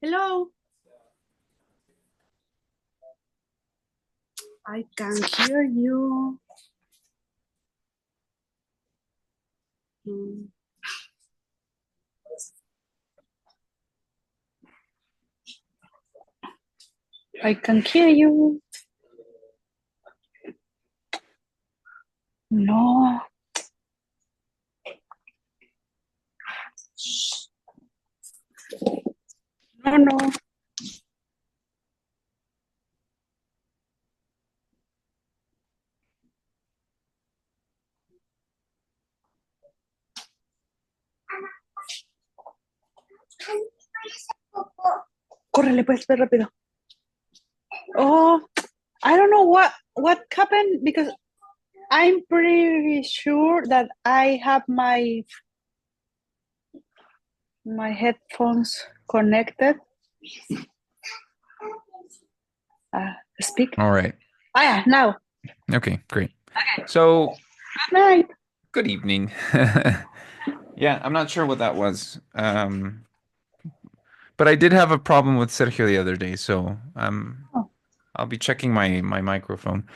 Hello. I can hear you. Mm. I can hear you. No. No, no. Córrele, pues, ve rápido. Oh, I don't know what happened because I'm pretty sure that I have my headphones connected. Speak. All right. Yeah, now. Okay, great. Okay. So, Good night. good evening. Yeah, I'm not sure what that was. But I did have a problem with Sergio the other day, so Oh, I'll be checking my microphone.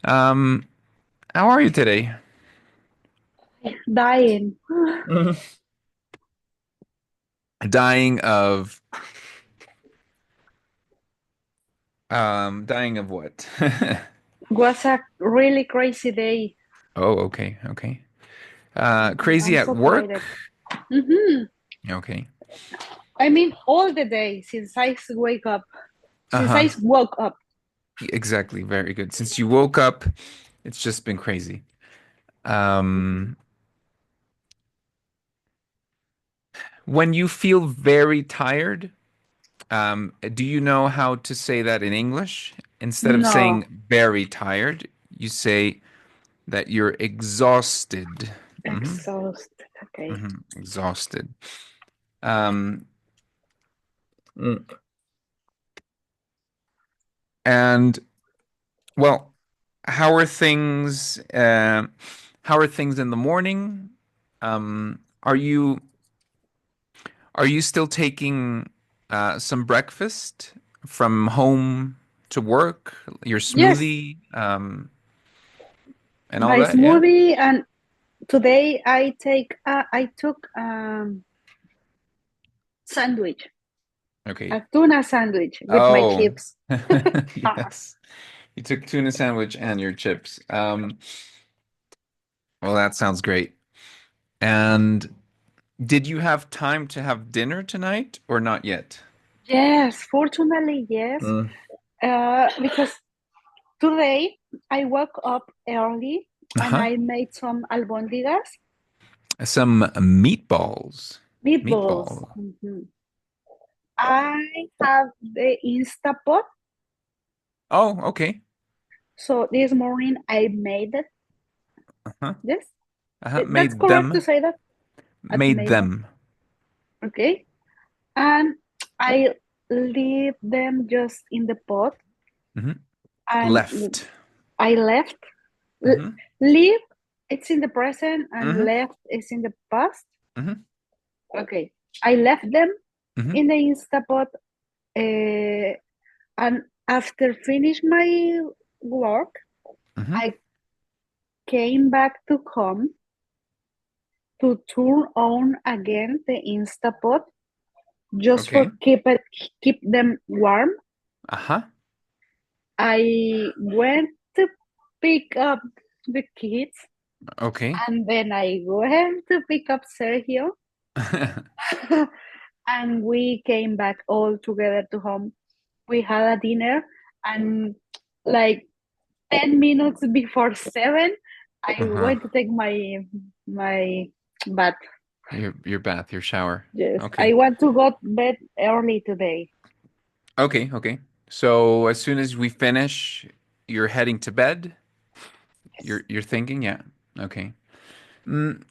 Um, how are you today? dying. Mhm. Dying of dying of what? Was a really crazy day. Oh, okay, okay. I'm Crazy at so work? tired. Mm-hmm. Okay. I mean, all the day since I Uh-huh. woke up. Exactly. Very good. Since you woke up, it's just been crazy. Um, when you feel very tired, do you know how to say that in English? Instead of No, saying very tired, you say that you're exhausted. hmm exhausted. Okay. Exhausted. Um, mm, and well, how are things? How are things in the morning? Are you still taking some breakfast from home to work? Your Yes, smoothie, and all my that? Yeah. smoothie, and today I took sandwich, Okay. a tuna sandwich with my Oh, chips. yes. You took tuna sandwich and your chips. Well, that sounds great. And did you have time to have dinner tonight or not yet? Yes, fortunately, yes. Mm. Because today I woke up early and Uh-huh. I made some albondigas, Some meatballs. meatballs. Meatball. Mhm. I have the Instapot. Oh, okay. So this morning I made it. Uh-huh. Yes, Uh-huh. that's Made correct to them. say that. I Made made them. them. Okay. And I leave them just in the pot hmm and Left. I left. L- hmm Leave, it's in the present and hmm left is in the past. hmm Okay. I left them hmm in the Instapot and after finish my work, hmm I came back to home to turn on again the Instapot just Okay. for keep them warm. Uh-huh. I went to pick up the kids Okay. and then I went to pick up Sergio and we came back all together to home. We had a dinner and like 10 minutes before 7 I Uh-huh. went to take my bath. Your bath, your shower. Yes, I Okay. want to go to bed early today. Okay, okay. So as soon as we finish, you're heading to bed? Yes. You're thinking, yeah. Okay.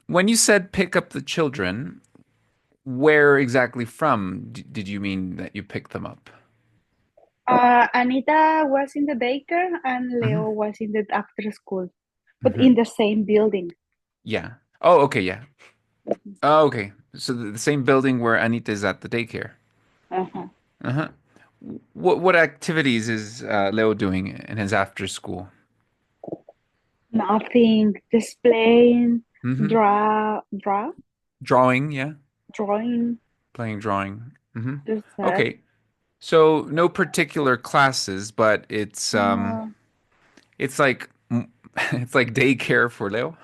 When you said pick up the children, where exactly from did you mean that you picked them up? Anita was in the daycare and hmm Leo was in the after school, but in hmm the same building. Yeah. Oh, okay, yeah. Oh, okay. So the same building where Anita is at the daycare. Uh-huh. Uh-huh. What activities is Leo doing in his after school? Nothing. Just playing, Hmm. draw, Drawing, yeah. drawing. Playing drawing. Hmm. Just that. Okay. So no particular classes, but No. it's like it's like daycare for Leo.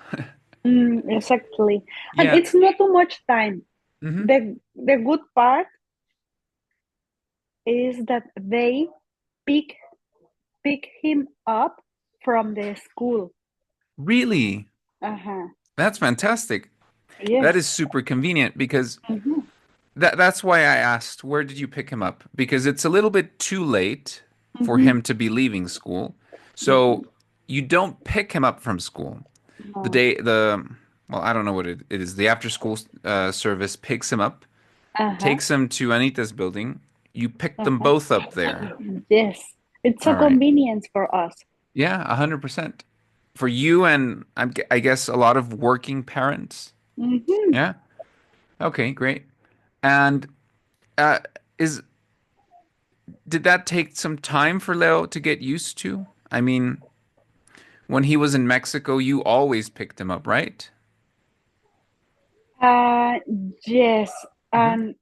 Exactly. And Yeah. it's not too much time. Hmm. The good part is that they pick pick him up from the school. Really? Uh-huh. That's fantastic. That is Yes. super convenient because Mm-hmm. that's why I asked, where did you pick him up? Because it's a little bit too late for Mm-hmm. him to be leaving school. Mm-hmm. So you don't pick him up from school. The No. day the well, I don't know what it is. The after school service picks him up, Uh-huh. takes him to Anita's building. You pick them Uh-huh. both up there. Yes. It's a All right. convenience for us. Yeah, 100%. For you and I guess a lot of working parents. Mm-hmm. Yeah. Okay, great. And uh, is did that take some time for Leo to get used to? I mean, when he was in Mexico, you always picked him up, right? Uh, yes. Hmm. And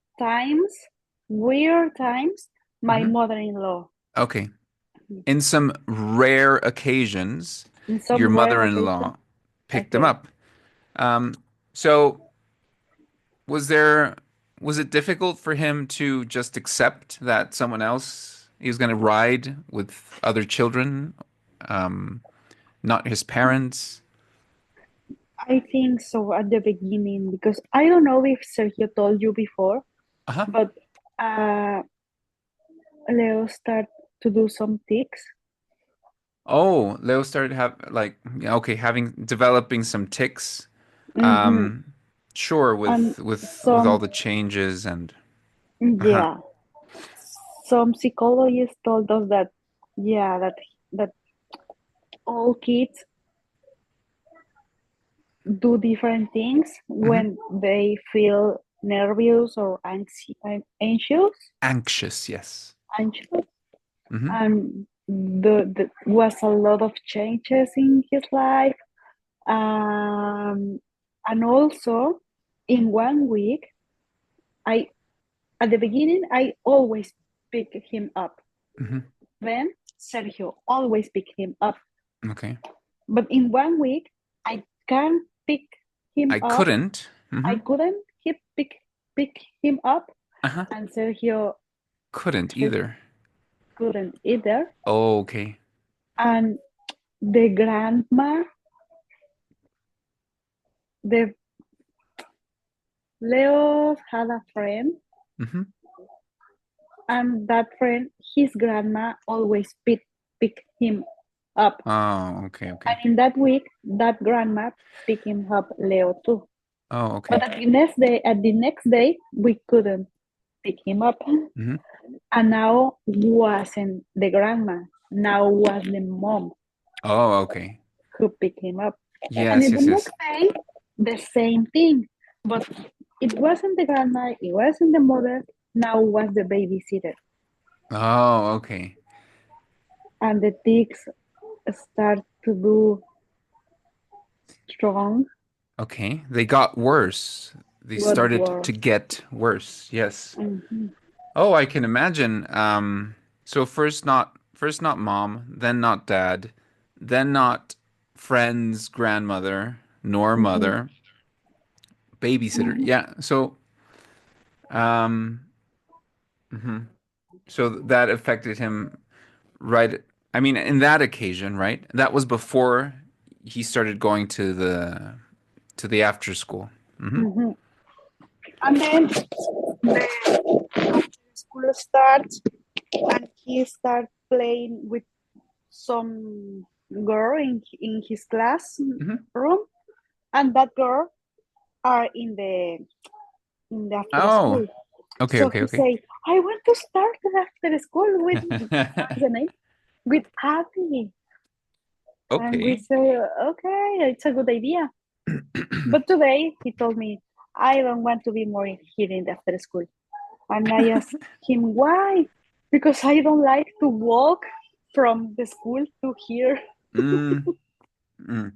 sometimes, weird times, my Hmm. mother-in-law, Okay. In some rare occasions, in your some rare occasion, mother-in-law picked him okay. up. Um, so was there was it difficult for him to just accept that someone else he was going to ride with other children, um, not his parents? I think so at the beginning because I don't know if Sergio told you before, Uh-huh. but uh, Leo started to do some tics. Oh, Leo started have like yeah, okay, having developing some tics. Mm-hmm. Um, sure, And with all some, the changes and uh-huh. yeah, some psychologists told us that, yeah, that all kids do different things Hmm. when they feel nervous or Anxious, yes. anxious, Hmm. and the was a lot of changes in his life. Um, and also, in 1 week, I at the beginning I always pick him up. Hmm. Then Sergio always pick him up. Okay. But in 1 week, I can't pick him I up. couldn't. I Hmm. couldn't pick him up, Uh-huh. and Sergio Couldn't just either. couldn't either. Oh, okay. And the grandma, the Leo had a friend, Hmm. and that friend, his grandma, always pick him up. Oh, okay, And okay. in that week, that grandma picked him up Leo too. Oh, But okay. at the next day, we couldn't pick him up. Hmm. And now wasn't the grandma. Now was the mom Oh, okay. who picked him up. And Yes, in the yes, yes. next day, the same thing. But it wasn't the grandma, it wasn't the mother, now was the babysitter. Oh, okay. And the tics start to do strong, Okay. They got worse. They got started to worse. get worse. Yes. Mhm. Oh, I can imagine. So first not mom, then not dad, then not friend's grandmother, nor Mhm. mother, babysitter. Mhm. Yeah. Um, mhm. So that affected him right. I mean, in that occasion, right? That was before he started going to the after school. Hmm. Mhm. And then the school starts, and he starts playing with some girl in his class Hmm. room, and that girl are in the after Oh, school. okay, So okay, he okay. say, I want to start the after school with what's the name? With Abby. And we Okay. say, okay, it's a good idea. But today he told me, I don't want to be more here in the after school. And I asked him why, because I don't like to walk from the school to here. Mm, mm.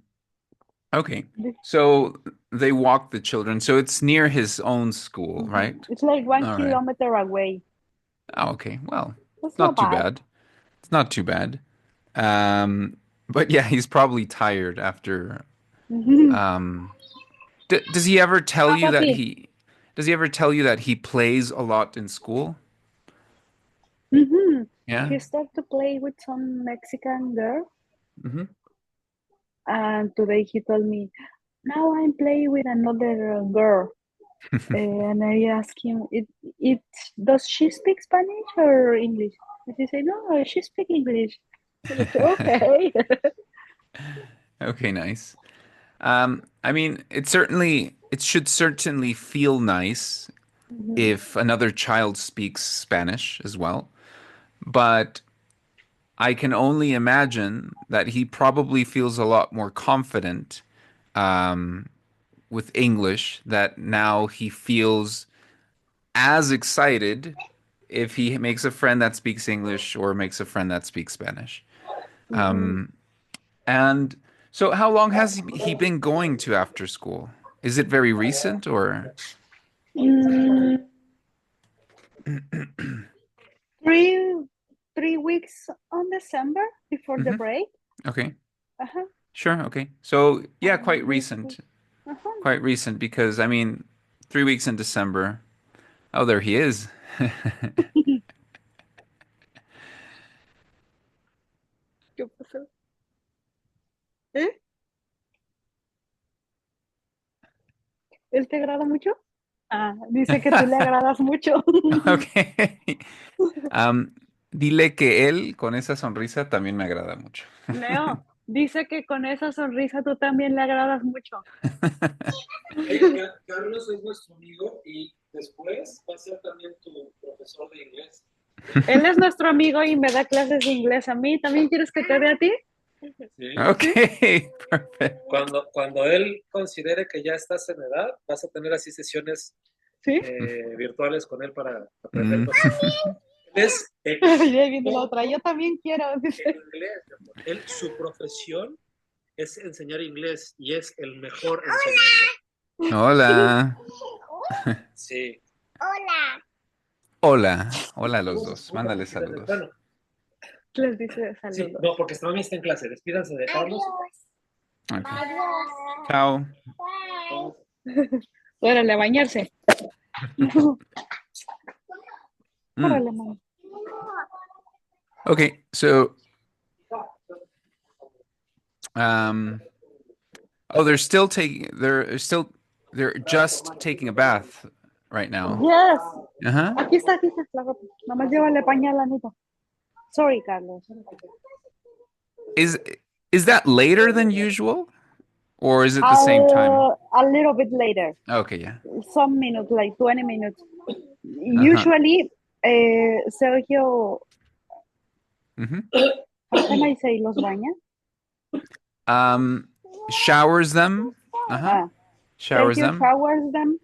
Okay. So they walk the children. So it's near his own school, right? It's like one All right. kilometer away. Oh, okay. Well, That's it's not not too bad. bad. It's not too bad. But yeah, he's probably tired after. Um, d does he ever tell How you about that you? he plays a lot in school? Mm-hmm. Yeah. He started to play with some Mexican girl, Hmm. and today he told me, now I'm playing with another girl. And I asked him, it does she speak Spanish or English? And he said, no, she speaks English. Okay. Okay, nice. I mean, it should certainly feel nice Mhm, if another child speaks Spanish as well. But I can only imagine that he probably feels a lot more confident um, with English, that now he feels as excited if he makes a friend that speaks English or makes a friend that speaks Spanish. mhm. And so, how long has he been going to after school? Is it very recent or? Mm, three 3 weeks on December before the Hmm. break. Okay, Uh-huh. sure. Okay. So, yeah, quite This recent. week. Uh-huh. Quite recent because, I mean, 3 weeks in December. Oh, there he is. ¿Qué pasó? ¿Eh? ¿Él te agrada mucho? Ah, dice que tú le agradas mucho. Okay. Am, dile que él con esa sonrisa también me agrada mucho. Leo, dice que con esa sonrisa tú también le agradas mucho. Carlos es nuestro amigo y después va a ser también tu profesor de inglés. Él es nuestro amigo y me da clases de inglés a mí. ¿También quieres que te dé a ti? Sí. ¿Sí? Okay, perfect. Cuando él considere que ya estás en edad, vas a tener así sesiones ¿Sí? virtuales con él para aprender Mm. cosas. Él es Y ahí viene la otra. Yo también quiero. Dice. en inglés. Su profesión es enseñar inglés y es el mejor enseñando. Hola. Sí. Hola. Hola a los dos. Mándale saludos. Bueno, Les dice sí, saludos. no, porque todavía está en clase. Despídanse de Carlos. Okay. Chao. Órale, a bañarse. Mm. Órale, mamá. Okay, so um oh, they're just taking a bath right now. Yes. Uh-huh. Aquí está la ropa. Nomás llévale pañal, Anita. Sorry, Carlos. Is is that later than usual or is it the same time? A little bit later. Okay, yeah. Some minutes, like 20 minutes. Uh-huh. Usually, Sergio, Hmm. how can I say, los baña? Um, showers them. Uh-huh. Ah, Showers Sergio them. showers them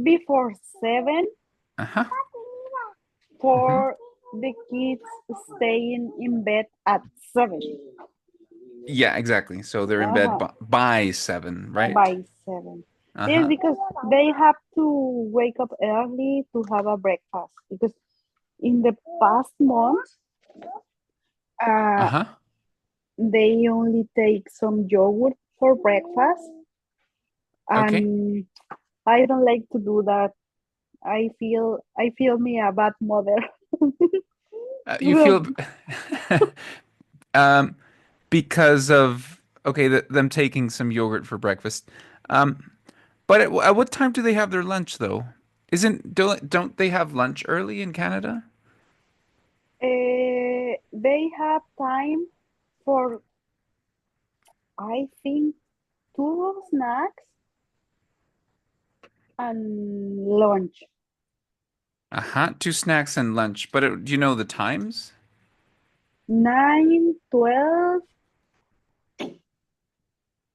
before 7 Uh-huh. Hmm. for the kids staying in bed at 7. Yeah, exactly. So they're in bed Uh-huh. by 7, right? By 7. Yes, Uh-huh. because they have to wake up early to have a breakfast. Because in the past months, uh, Uh-huh. they only take some yogurt for breakfast, Okay. and I don't like to do that. I feel me a bad mother. You feel um because of okay, them taking some yogurt for breakfast. Um, but at what time do they have their lunch though? Don't they have lunch early in Canada? They have time for, I think, 2 snacks and lunch. Uh-huh. Two snacks and lunch. But do you know the times? 9, 12,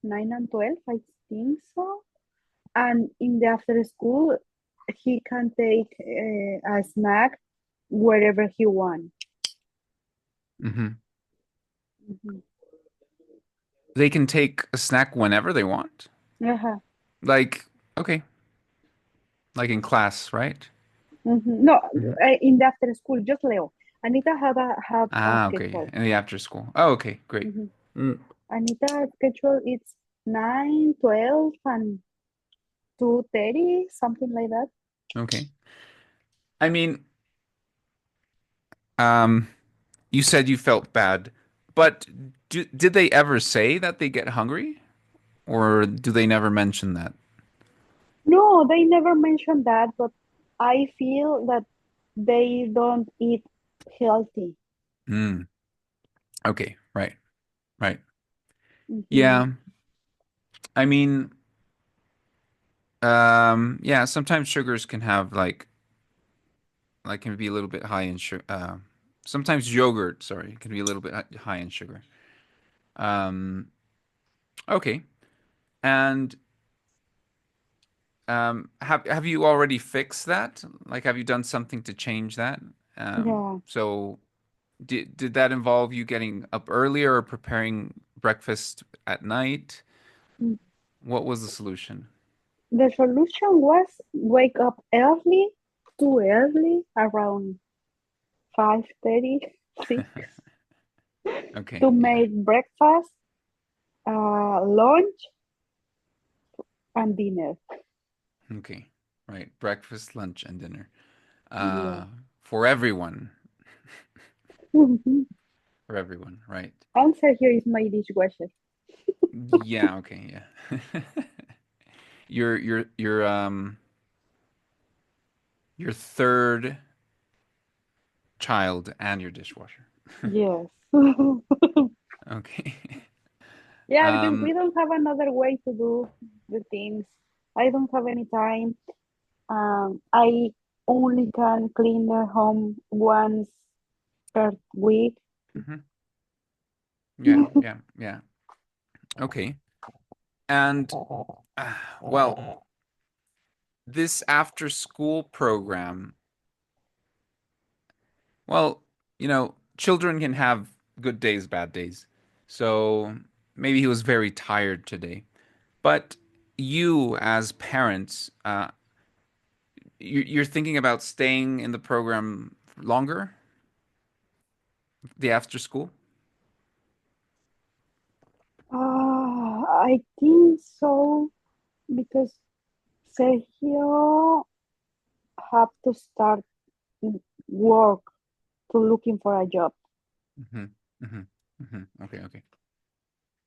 9 and 12, I think so. And in the after school, he can take a snack wherever he wants. Hmm. Mhm. They can take a snack whenever they want. Uh-huh. Like, okay, like in class, right? No, Hmm. in the after school, just Leo. Anita have a Ah, okay. schedule. In the after school. Oh, okay, great. Mhm. Mm, Anita schedule it's 9, 12, and 2:30, something like that. okay. I mean, um, you said you felt bad, but did they ever say that they get hungry, or do they never mention that? No, they never mentioned that, but I feel that they don't eat healthy. Mm, okay, right, right. Mhm. Yeah, I mean, yeah, sometimes sugars can have like can be a little bit high in sugar. Sometimes yogurt, sorry, can be a little bit high in sugar. Um, okay. And have you already fixed that? Like, have you done something to change that? Yeah. So did that involve you getting up earlier or preparing breakfast at night? Mm. What was the solution? The solution was wake up early, too early, around 5:30, 6, Okay, to yeah. make breakfast, lunch, and dinner. Okay. Right. Breakfast, lunch, and dinner. Yeah. Uh, for everyone. Mhm. For everyone, right. Answer here is my dishwasher. Yeah, okay, yeah. Your your third child and your dishwasher. Yes. Okay. Yeah, because we Um, don't have another way to do the things. I don't have any time. I only can clean the home once per week. mhm. Yeah, yeah, yeah. Okay. And well, this after school program, well, children can have good days, bad days. So maybe he was very tired today. But you, as parents, you're thinking about staying in the program longer, the after school? I think so because Sergio have to start work to looking for a job. Hmm. Hmm. Hmm. Okay, okay.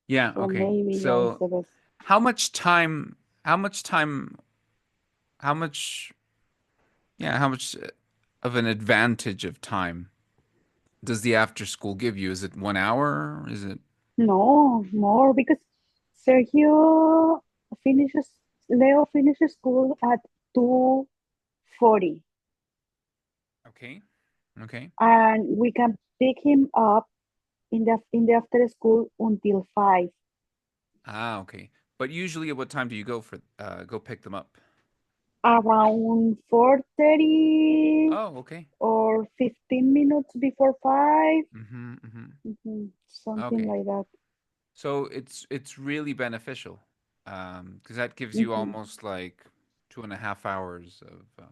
Yeah, So okay. maybe yeah, it's So the best. how much time, how much time, how much, yeah, how much of an advantage of time does the after school give you? Is it 1 hour? Is it No, more because Sergio finishes Leo finishes school at 2:40, okay? Okay. and we can pick him up in the after school until 5, Ah, okay. But usually at what time do you go pick them up? around 4:30 Oh, okay. or 15 minutes before 5. Mm-hmm, mm-hmm. Something Okay. like that. So it's really beneficial, because that gives you Hmm. almost like 2.5 hours of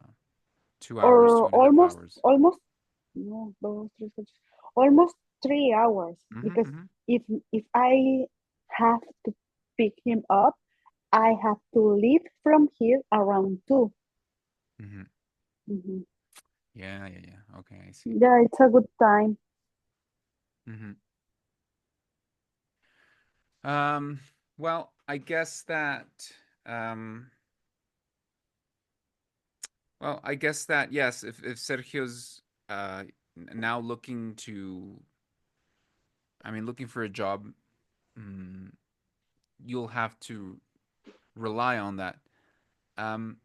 2 hours, Or 2.5 hours. almost no, dos, tres, cuatro, almost 3 hours Mm-hmm, because mm-hmm, if I have to pick him up, I have to leave from here around 2. mm-hmm. Hmm. Yeah, yeah, yeah. Okay, I see. Yeah, it's a good time. Mm-hmm. Um, well, I guess that um, I guess that yes, if Sergio's now looking to, I mean, looking for a job, mm, you'll have to rely on that. Um,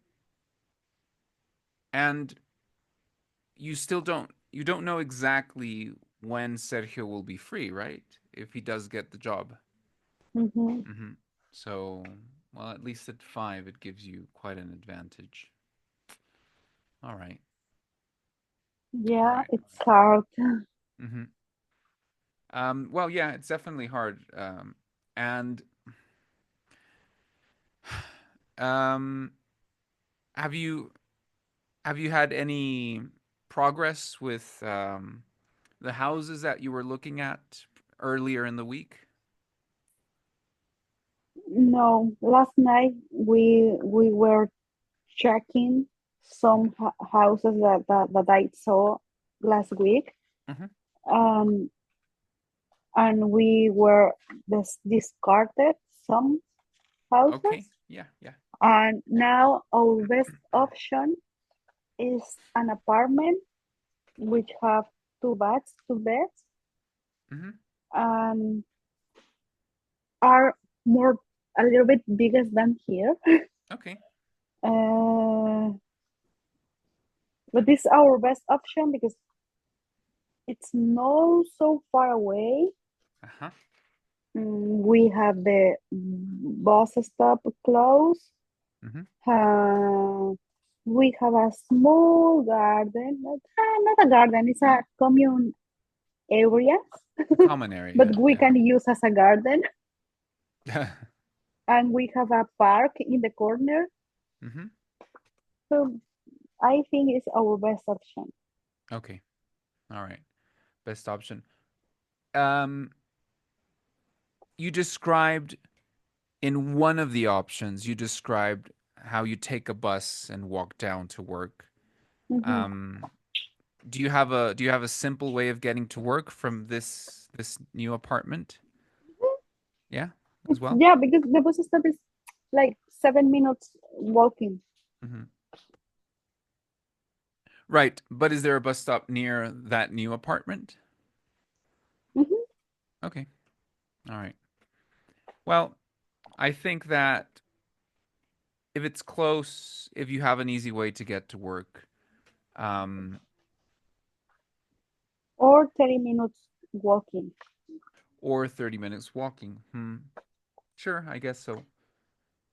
and you don't know exactly when Sergio will be free, right? If he does get the job. Hmm. Hmm. So, well, at least at 5, it gives you quite an advantage. All right. Yeah, Right. it's hard. Mm-hmm. Well, yeah, it's definitely hard. And um, have you have you had any progress with the houses that you were looking at earlier in the week? No, last night we were checking some houses that I saw last week. Mm-hmm. Um, and we were discarded some Okay. houses. Yeah. Yeah. And now our best option is an apartment which have two beds, Mm-hmm. and are more a little bit bigger than here. Okay. Uh, but this is our best option because it's not so far away. Uh-huh. We have the bus stop close. Mm-hmm. Uh, we have a small garden, not a garden, it's a commune area, A common but area. we Yeah. can use as a garden. Yeah. And we have a park in the corner. Mm-hmm. So I think it's our best option. Okay. All right. Best option. Um, you described in one of the options, you described how you take a bus and walk down to work. Mhm. Um, do you have a simple way of getting to work from this new apartment? Yeah, as well. Yeah, because the bus stop is like 7 minutes walking. Hmm. Right, but is there a bus stop near that new apartment? Mhm. Okay, all right. Well, I think that if it's close, if you have an easy way to get to work, um, Or 30 minutes walking. or 30 minutes walking. Sure, I guess so.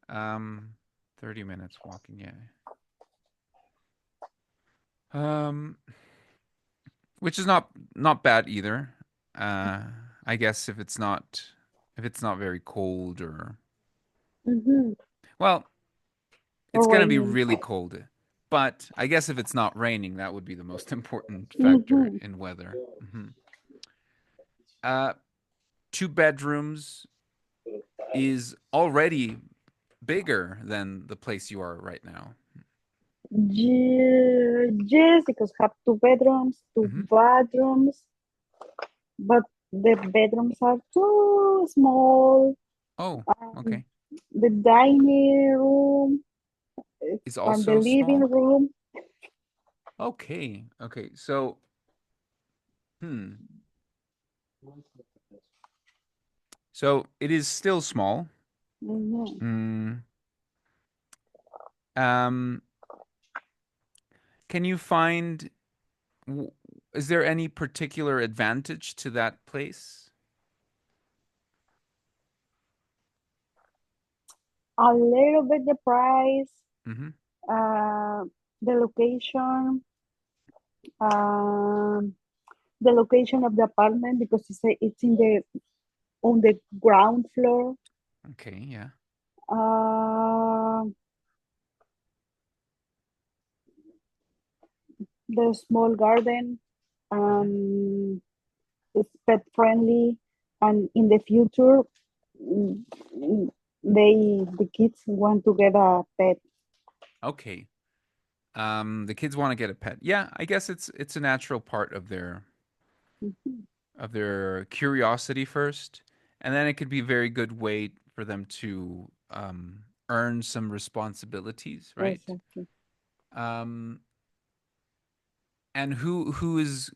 30 minutes walking, yeah. Um, which is not bad either. Uh, I guess if it's not very cold or Mhm. well, it's Or gonna be raining. really cold. But I guess if it's not raining, that would be the most important factor Mhm. in weather. Uh, two bedrooms is already bigger than the place you are right now. Yes, because have two bedrooms, two Hmm. bathrooms, but the bedrooms are too small. Oh, Um, okay. the dining room Is and the also living small. room. Okay, okay. So, hmm. So it is still small. Mhm. Hmm. Um, can you find, w- is there any particular advantage to that place? A little bit the price, Mm-hmm. uh, the location, um, the location of the apartment because it's in the on the ground floor. Okay, yeah. Uh, the small garden, Mm-hmm. um, it's pet friendly, and in the future, mm, mm, the kids want to get a pet. Okay. The kids want to get a pet. Yeah, I guess it's a natural part Mhm. of their curiosity first, and then it could be a very good way for them to earn some responsibilities, right? Exactly. Um, and who's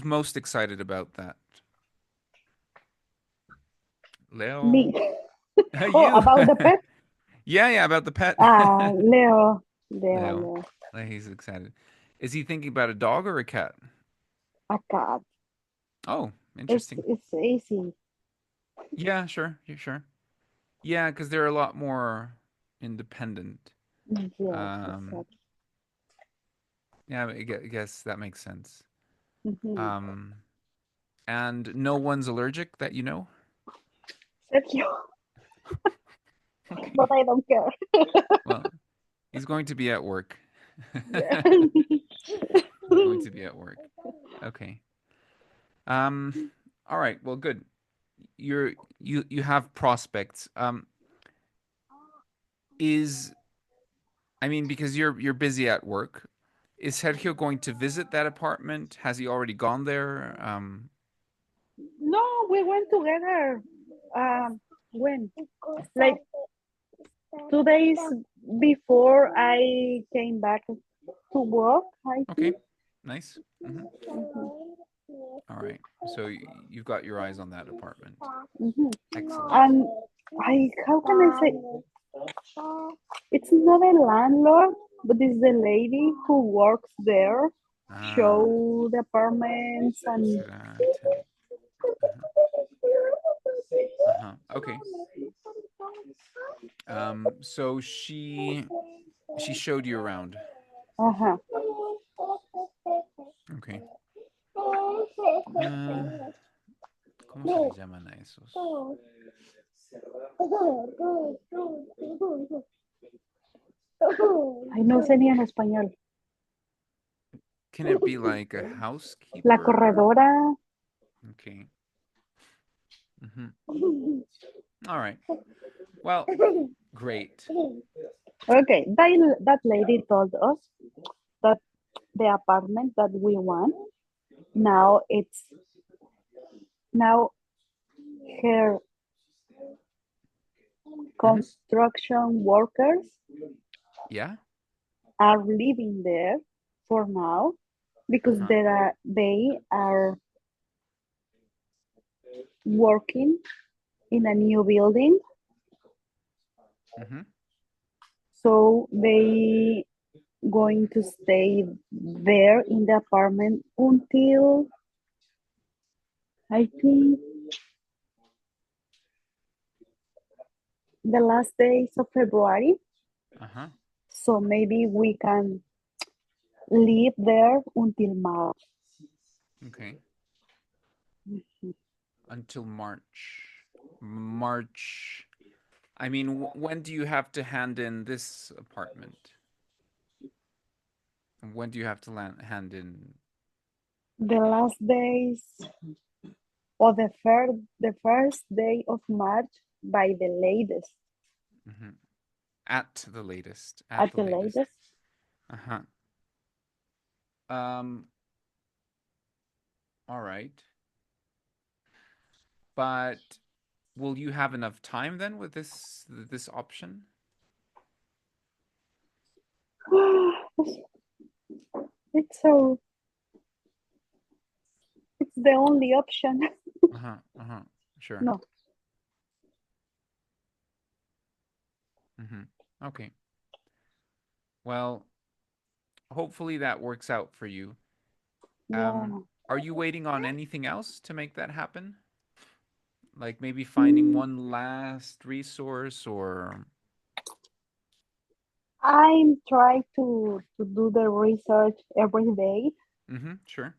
most excited about that? Me. Leo? Oh, You? about the pet? Yeah, yeah, about the pet. Leo, Leo, Leo. Leo, He's excited. Is he thinking about a dog or a cat? a cat. Oh, It's interesting. it's easy. Yeah, sure, yeah, sure. Yeah, because they're a lot more independent. Yes, Um, exactly. Yeah, I guess that makes sense. Mhm. Um, and no one's allergic that you know? Sergio, Okay. but I don't care. Well, he's going to be at work. Yeah. He's going to be at work. Okay. Um, all right. Well, good. You have prospects. Is I mean, because you're busy at work, is Sergio going to visit that apartment? Has he already gone there? No, we went together. When? Like 2 days before I came back to work, I Okay. think. Nice. Hmm. Mhm. All right. So you've got your eyes on that apartment. Mhm. Excellent. And how can I say? It's not a landlord, but it's the lady who works there, Ah, show the apartments and. to that tenant. Uh-huh. Uh-huh. Okay. So she showed you around. Uh-huh. Okay. Uh, ¿Cómo se les llaman a esos? Ay, no sé ni en español. Can it be like a La housekeeper? corredora. Okay. Hmm. All right. Well, great. Okay, that lady told us that the apartment that we want now now her Hmm. construction workers Yeah. are living there for now because Uh-huh. they are working in a new building, Hmm. so they going to stay there in the apartment until I think the last days of February. Uh-huh. So maybe we can live there until March. Okay. Until March. March. I mean, when do you have to hand in this apartment? When do you have to hand in? The last days or the first day of March by the latest. Mhm. At the latest. At At the the latest. latest. Uh-huh. Um, all right. But will you have enough time then with this option? It's so it's the only option. Uh-huh. Uh-huh. Sure. No. Hmm. Okay. Well, hopefully that works out for you. Um, Yeah. are you waiting on anything else to make that happen? Like maybe finding Mm, one last resource or I'm trying to do the research every day. mm-hmm, sure.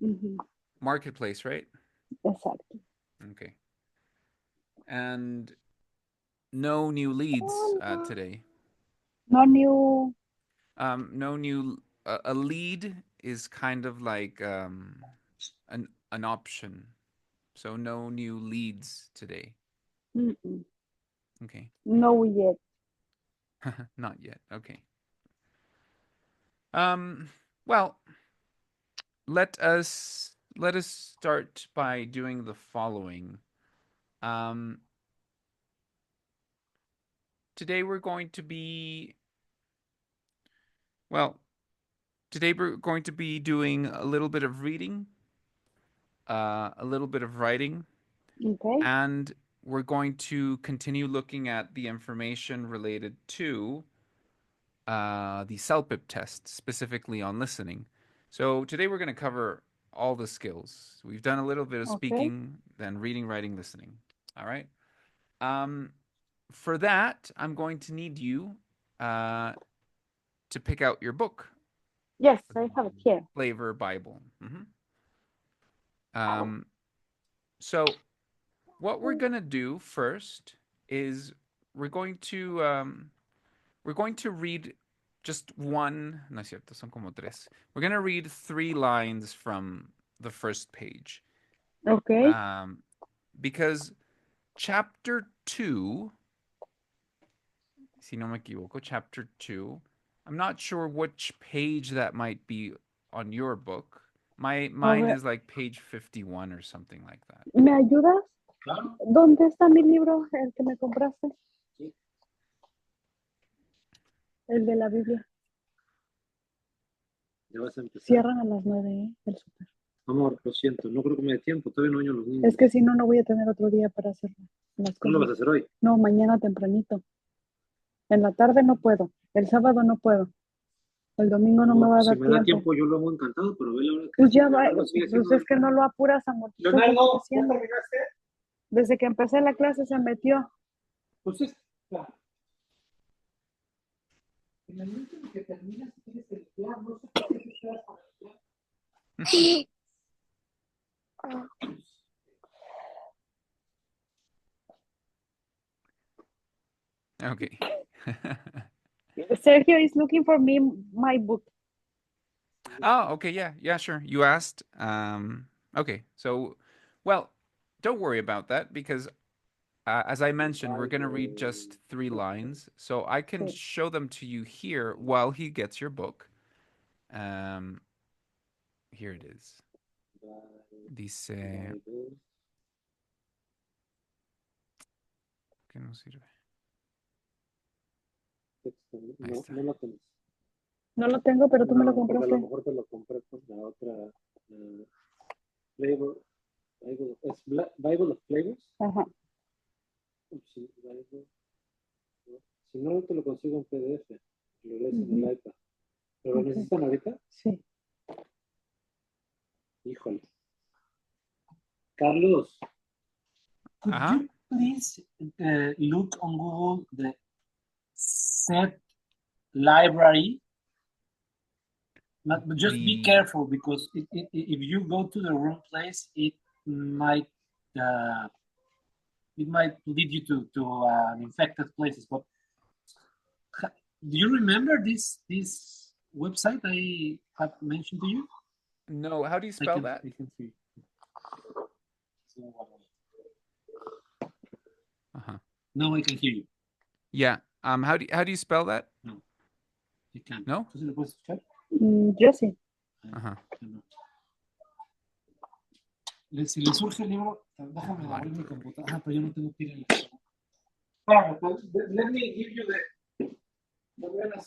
Mhm. Marketplace, right? Exactly. Okay. And no new leads today. No new. No new. A lead is kind of like an option. So no new leads today. Mm-mm. Okay. No yet. Not yet. Okay. Well, let us start by doing the following. Um, today we're going to be well. Today we're going to be doing a little bit of reading, a little bit of writing, Okay. and we're going to continue looking at the information related to the CELPIP test, specifically on listening. So today we're going to cover all the skills. We've done a little bit of Okay. speaking, then reading, writing, listening. All right. Um, for that, I'm going to need you uh, to pick out your book. Yes, I have it here. Flavor Bible. So what we're gonna do first is we're going to um, we're going to read just one. No es cierto, son como tres. We're gonna read 3 lines from the first page. Okay. Because chapter 2, si no me equivoco, chapter 2, I'm not sure which page that might be on your book. Mine ver, is like page 51 or something like that. ¿me ayudas? Claro. ¿Dónde está mi libro, el que me compraste? Sí. El de la Biblia. Ya vas a empezar. Cierran a las 9, ¿eh? El súper. Amor, lo siento, no creo que me dé tiempo, todavía no oyen los niños. Es que si no, no voy a tener otro día para hacer las ¿No lo vas a cosas. hacer hoy? No, mañana tempranito. En la tarde no puedo. El sábado no puedo. El domingo no me va a Si dar me da tiempo. tiempo, yo lo hago encantado, pero ve la hora que Pues ya va. Leonardo sigue Pues siendo es que no lo apuras, amor. ¿Qué estás Leonardo, ¿ya haciendo? terminaste? Desde que empecé la clase se metió. Pues es, claro. En el momento en que terminas, tienes que limpiar, no sé por qué te quedas para limpiar. Okay. Sergio is looking for me my book. Oh, okay, yeah, sure. You asked. Okay, so, well, don't worry about that because, as I mentioned, we're gonna read just 3 lines, so I can Sí. show them to you here while he gets your book. Um, Here it is. Dice. ¿Qué no sirve? Ahí está. No lo tienes. No lo tengo, pero tú me lo No, porque a compraste. lo mejor te lo compré con la otra Flavor. ¿Es Bible of Flavors? Ajá. Sí, Bible. Si no, te lo consigo en PDF. Lo lees en el iPad. ¿Pero lo Ok. necesitan ahorita? Sí. Híjole. Carlos, could Ajá. you please look on Google the set library? But just be The- careful because if you go to the wrong place, it might lead you to infected places. But do you remember this website I have mentioned to you? No, how do you spell that? I can see. Uh-huh. Now I can hear you. Yeah. How do you spell that? No, you can't. No? ¿Tú sí lo puedes escuchar? Yo sí. Ajá. Si le surge el libro, déjame abrir mi computadora. Ah, pero yo no tengo que ir en la... Let me give you I'm gonna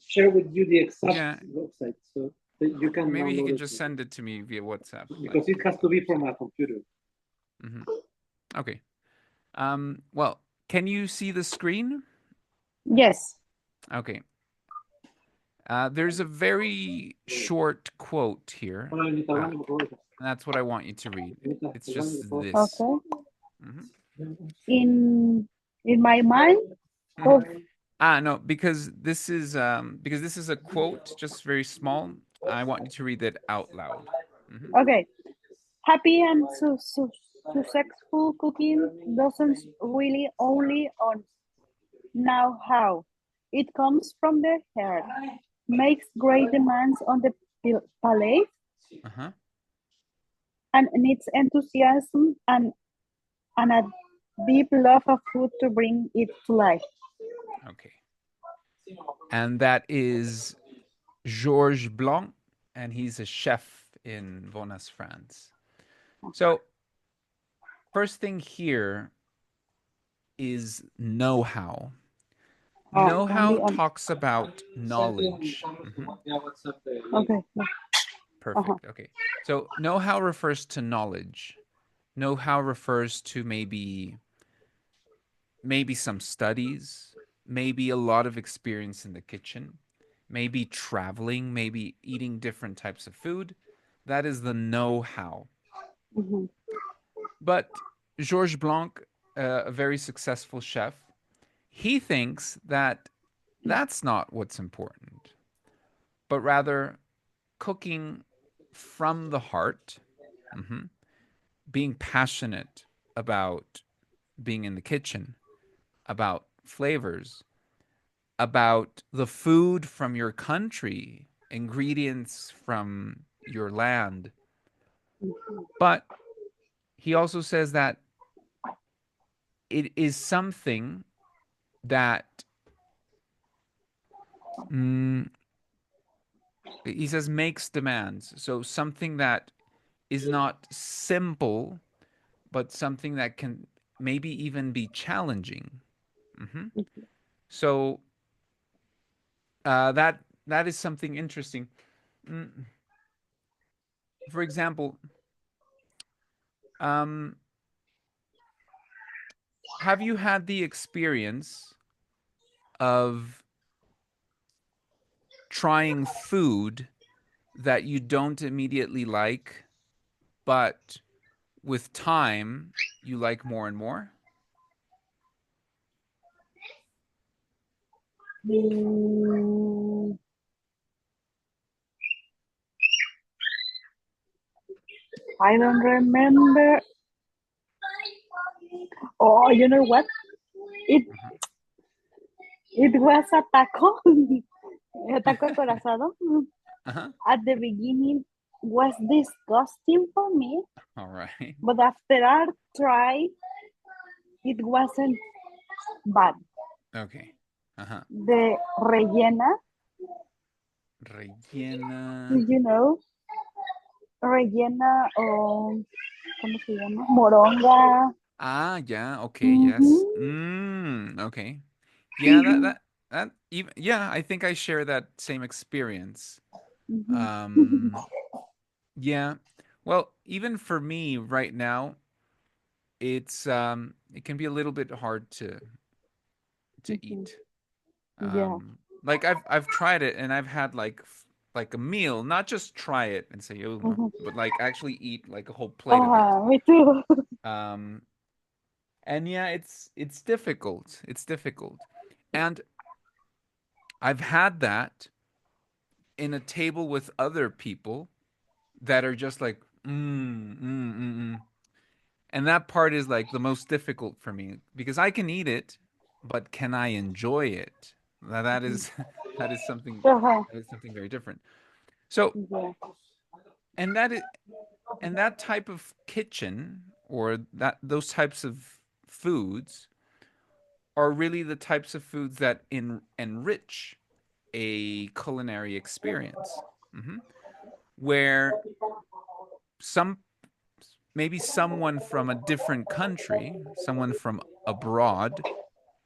share with you the exact website so that you can Maybe he download could it just send it to me via WhatsApp. because it has to be from a computer. Okay. Well, can you see the screen? Yes. Okay. There's a very short quote here. That's what I want you to read. It's just this. Okay. In my mind. No, because this is a quote, just very small. I want you to read it out loud. Okay. Happy and successful cooking doesn't really only on know how. It comes from the heart, makes great demands on the palate, and needs enthusiasm and a deep love of food to bring it to life. Okay. And that is Georges Blanc, and he's a chef in Vonas, France. So, first thing here is know-how. Know-how talks about knowledge. Okay. Perfect. Okay. So, know-how refers to knowledge. Know-how refers to maybe some studies, maybe a lot of experience in the kitchen, maybe traveling, maybe eating different types of food. That is the know-how. But Georges Blanc, a very successful chef, he thinks that that's not what's important, but rather cooking from the heart, mhm, being passionate about being in the kitchen, about flavors, about the food from your country, ingredients from your land. But he also says that it is something that mm, he says makes demands. So something that is not simple, but something that can maybe even be challenging. Hmm. So that is something interesting. Mm, For example, um, have you had the experience of trying food that you don't immediately like, but with time you like more and more? Mm, I don't remember. Oh, you know what? It Mhm. it was a taco, a taco acorazado. Uh-huh. At the beginning, was disgusting for me, All right. but after I tried, it wasn't bad. Okay. Uh-huh. The rellena, Rellena. you know, rellena o ¿cómo se llama? Moronga. Ah, yeah. Okay. Yes. Mhm. Okay. Yeah. That even. Yeah. I think I share that same experience. Mhm. Um. Yeah. Well, even for me right now, it can be a little bit hard to Mhm. eat. Yeah. Like I've tried it and I've had like a meal, not just try it and say oh no, Mhm. but like actually eat like a whole plate of it. Me too. Um, and yeah, it's difficult. It's difficult, and I've had that in a table with other people that are just like and that part is like the most difficult for me because I can eat it, but can I enjoy it? That is that is something Uh-huh. that is something very different. So Yeah. and that is and that type of kitchen or that those types of foods are really the types of foods that enrich a culinary experience. Hmm. Where some maybe someone from a different country, someone from abroad,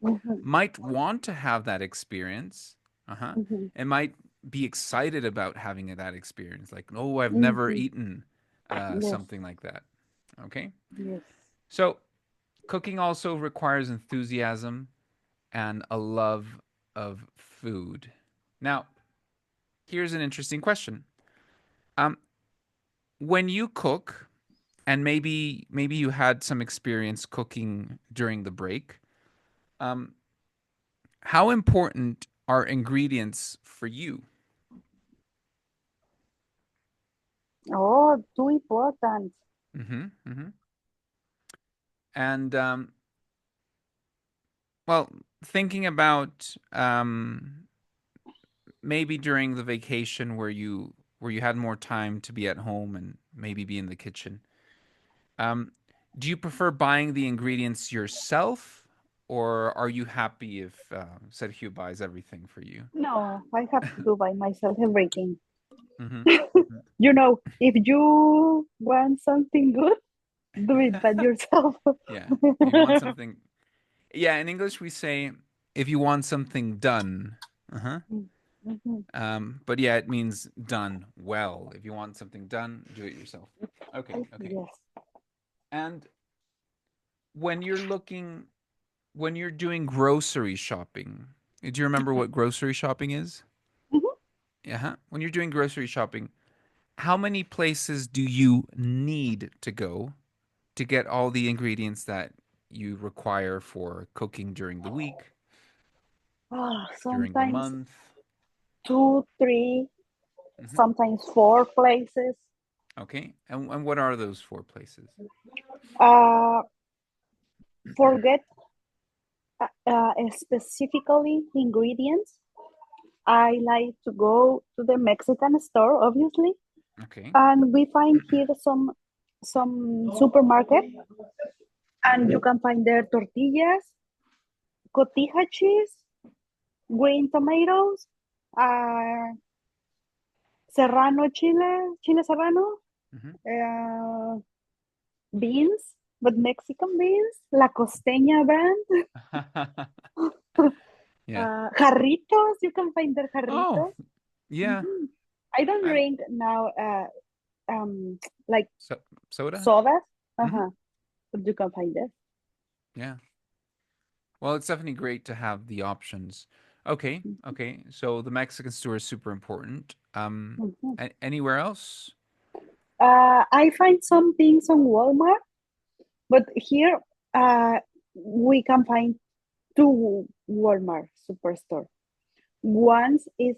Mhm. might want to have that experience, Mhm. and might be excited about having that experience. Like, oh, I've never Mhm. eaten Yes. something like that. Okay, Yes. so cooking also requires enthusiasm and a love of food. Now, here's an interesting question. Um, when you cook, and maybe you had some experience cooking during the break, um, how important are ingredients for you? Oh, too important. Mm-hmm, mm-hmm. And well, thinking about maybe during the vacation where you had more time to be at home and maybe be in the kitchen. Um, do you prefer buying the ingredients yourself, or are you happy if Sergio buys everything for you? No, I have to do by myself everything. Mm-hmm. Mm-hmm. You know, if you want something good, do it by yourself. Yeah. If you want something, yeah. In English, we say if you want something done. Uh-huh. Mhm. But yeah, it means done well. If you want something done, do it yourself. Okay. Okay. Yes. And when you're looking, when you're doing grocery shopping, do you remember what grocery shopping is? Mhm. Yeah. When you're doing grocery shopping, how many places do you need to go to get all the ingredients that you require for cooking during the week, during the Sometimes month? 2, 3. sometimes 4 places. Okay. And what are those 4 places? Forget specifically ingredients. I like to go to the Mexican store, obviously, Okay. and we find here some supermarket, and you can find there tortillas, cotija cheese, green tomatoes, uh, serrano chile serrano, uh, beans, but Mexican beans, La Costeña brand, Yeah. jarritos. You can find their Oh, jarritos. yeah. I don't I, drink now, like soda? sodas, Hmm. but you can find it. Yeah. Well, it's definitely great to have the options. Okay. Okay. So the Mexican store is super important. Mhm. Anywhere else? I find some things on Walmart, but here we can find two Walmart superstore. One is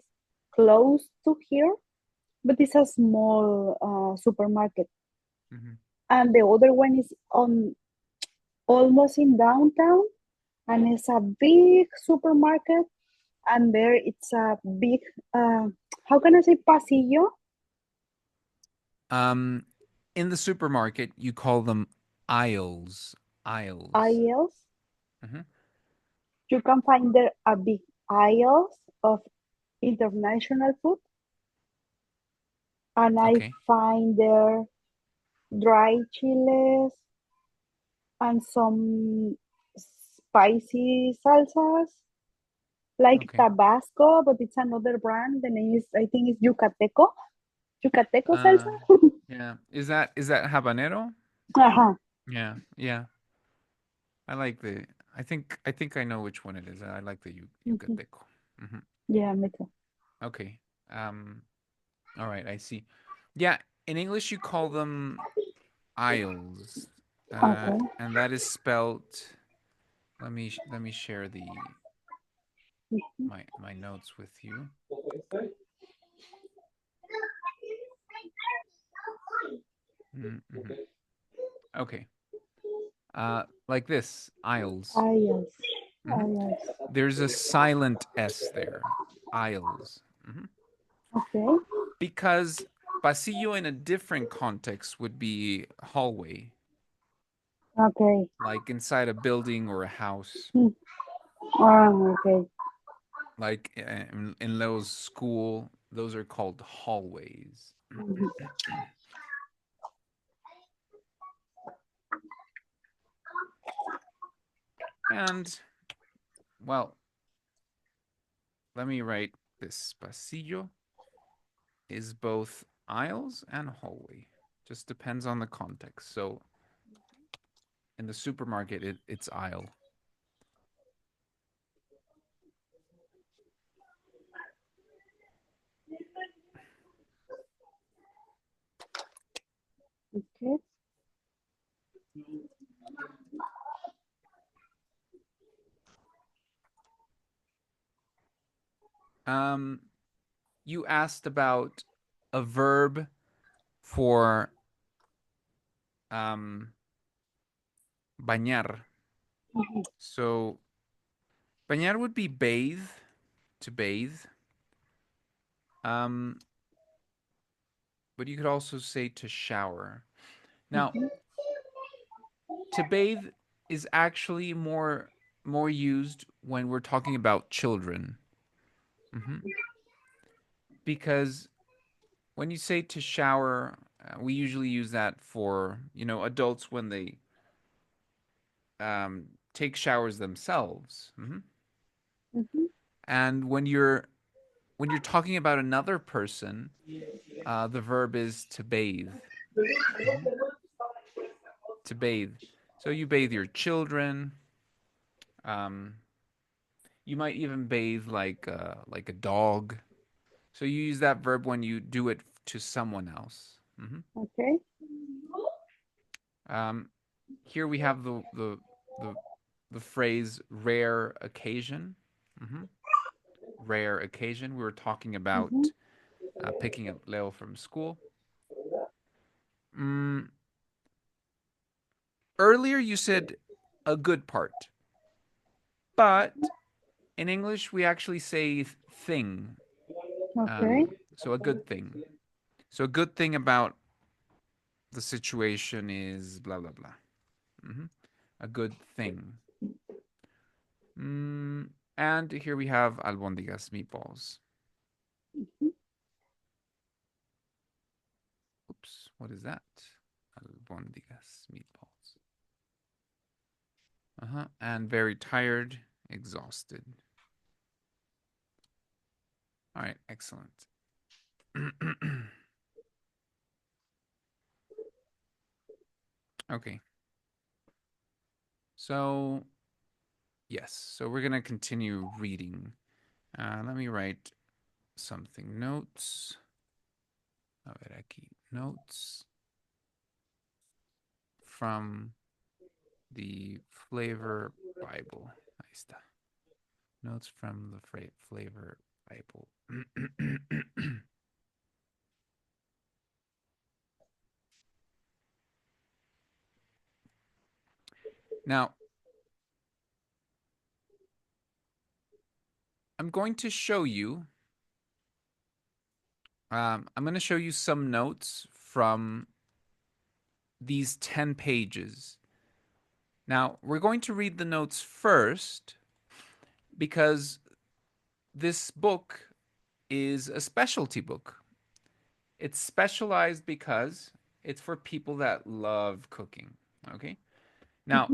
close to here, but it's a small supermarket, Hmm. and the other one is on almost in downtown, and it's a big supermarket, and there it's a big uh, how can I say pasillo Um, in the supermarket, you call them aisles. Aisles. aisles. Hmm. You can find there a big aisles of international food, and I Okay. find there dry chiles and some spicy salsas like Okay. Tabasco, but it's another brand. The name is, I think, is Yucateco Uh, salsa. yeah. Is that habanero? Uh-huh. Yeah. Yeah. I like the. I think I know which one it is. I like the Mhm. yucateco. Hmm. Yeah, me too. Okay. Um. All right. I see. Yeah. In English, you call them aisles, Okay. and that is spelled. Let me share the my notes with you. Mm-hmm. Okay. Like this, aisles. Aisles. Hmm. Aisles. There's a silent S there, aisles. Hmm. Okay. Because pasillo in a different context would be hallway, Okay. like inside a building or a house, Hmm. Okay. like in Leo's school. Those are called hallways. Mhm. And well, let me write this. Pasillo is both aisles and hallway. Just depends on the context. So in the supermarket, it's aisle. Okay. Um, you asked about a verb for um, bañar. Mhm. So bañar would be bathe, to bathe. Um, but you could also say to shower. Now, Mhm. to bathe is actually more used when we're talking about children. Hmm. Because when you say to shower, we usually use that for, adults when they take showers themselves. Hmm. Mhm. And when you're talking about another person, the verb is to bathe. Hmm. To bathe. So you bathe your children. Um, you might even bathe like a dog. So you use that verb when you do it to someone else. Hmm. Okay. Um, here we have the the phrase rare occasion. Hmm. Rare occasion. We were talking Mhm. about picking up Leo from school. Earlier you said a good part, but in English we actually say thing. Okay. So a good thing. So a good thing about the situation is blah blah blah. A good thing. And here we have albondigas meatballs. Oops, what is that? Albondigas meatballs. And very tired, exhausted. All right, excellent. Okay. So, yes, so we're going to continue reading. Let me write something. Notes. A ver aquí. Notes from the Flavor Bible. Ahí está. Notes from the Flavor Bible. Now, I'm going to show you. I'm going to show you some notes from these 10 pages. Now, we're going to read the notes first because this book is a specialty book. It's specialized because it's for people that love cooking. Okay. Now,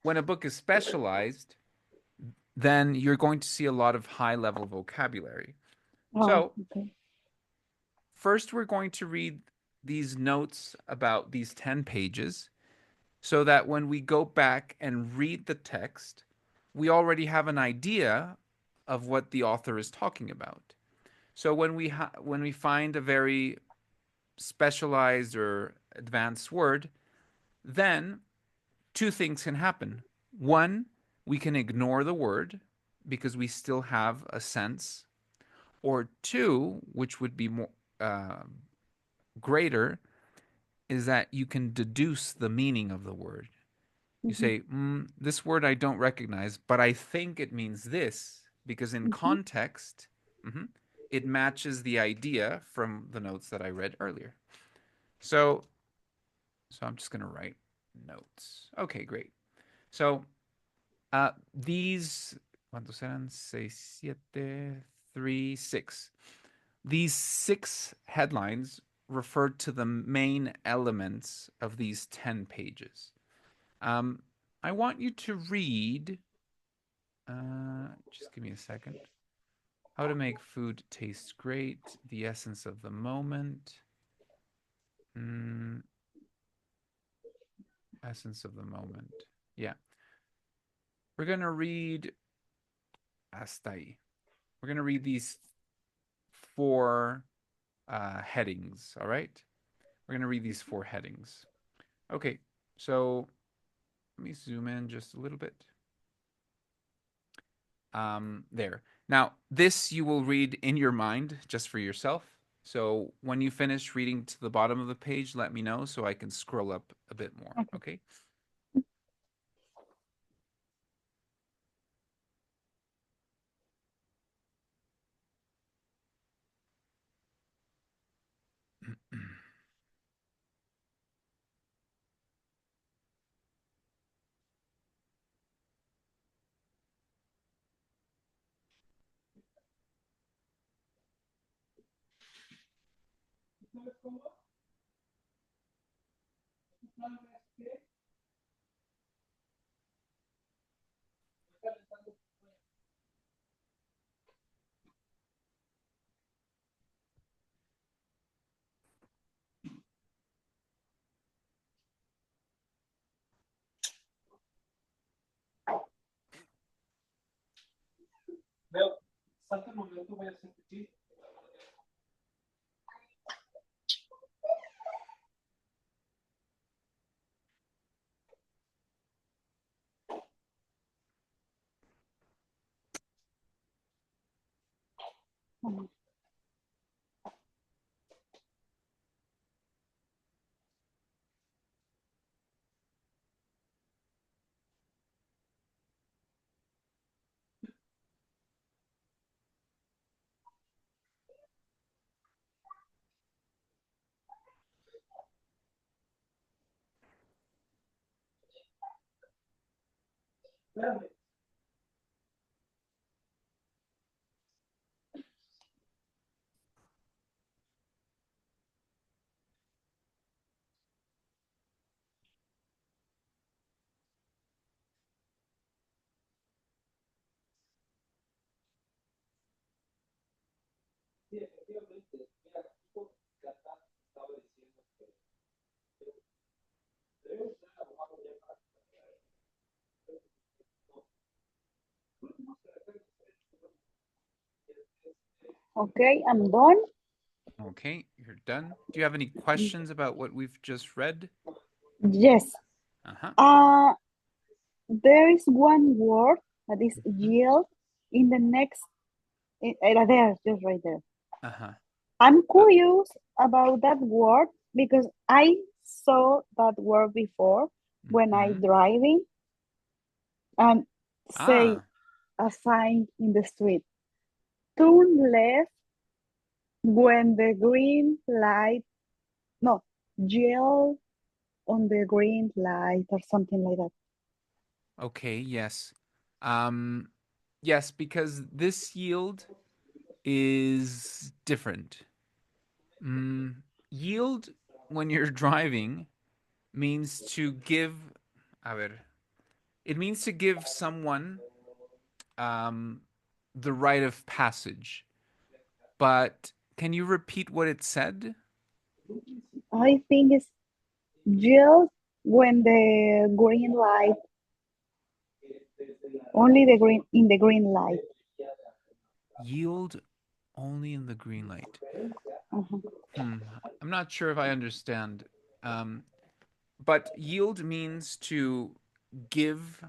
when a book is specialized, then you're going to see a lot of high level vocabulary. So, Okay. first, we're going to read these notes about these 10 pages so that when we go back and read the text, we already have an idea of what the author is talking about. So when we find a very specialized or advanced word, then two things can happen. One, we can ignore the word because we still have a sense. Or two, which would be more greater, is that you can deduce the meaning of the word. You say, this word I don't recognize, but I think it means this because in context, it matches the idea from the notes that I read earlier. So I'm just going to write notes. Okay, great. So these, ¿cuántos eran? 6, 7, 3, 6. These 6 headlines refer to the main elements of these 10 pages. I want you to read, just give me a second. How to make food taste great, the essence of the moment. Essence of the moment. Yeah. We're going to read hasta ahí. We're going to read these 4 headings, all right? We're going to read these 4 headings. Okay, so let me zoom in just a little bit. There. Now, this you will read in your mind just for yourself. So when you finish reading to the bottom of the page, let me know so I can scroll up a bit more, okay? Veo, salta un momento, voy a hacer pipí. Okay, I'm done. Okay, you're done. Do you have any questions about what we've just read? Yes. Uh-huh. There is one word that is yield in the next, there, just right there. Uh-huh. I'm curious about that word because I saw that word before when I Mhm. driving and say Ah, a sign in the street. Turn left when the green light, no, yell on the green light or something like that. okay, yes. Um, yes, because this yield is different. Mm, yield when you're driving means to give, a ver, it means to give someone um, the right of passage. But can you repeat what it said? I think it's yell when the green light, only the green in the green light. Yield only in the green light. Uh-huh. Hmm. I'm not sure if I understand. Um, but yield means to give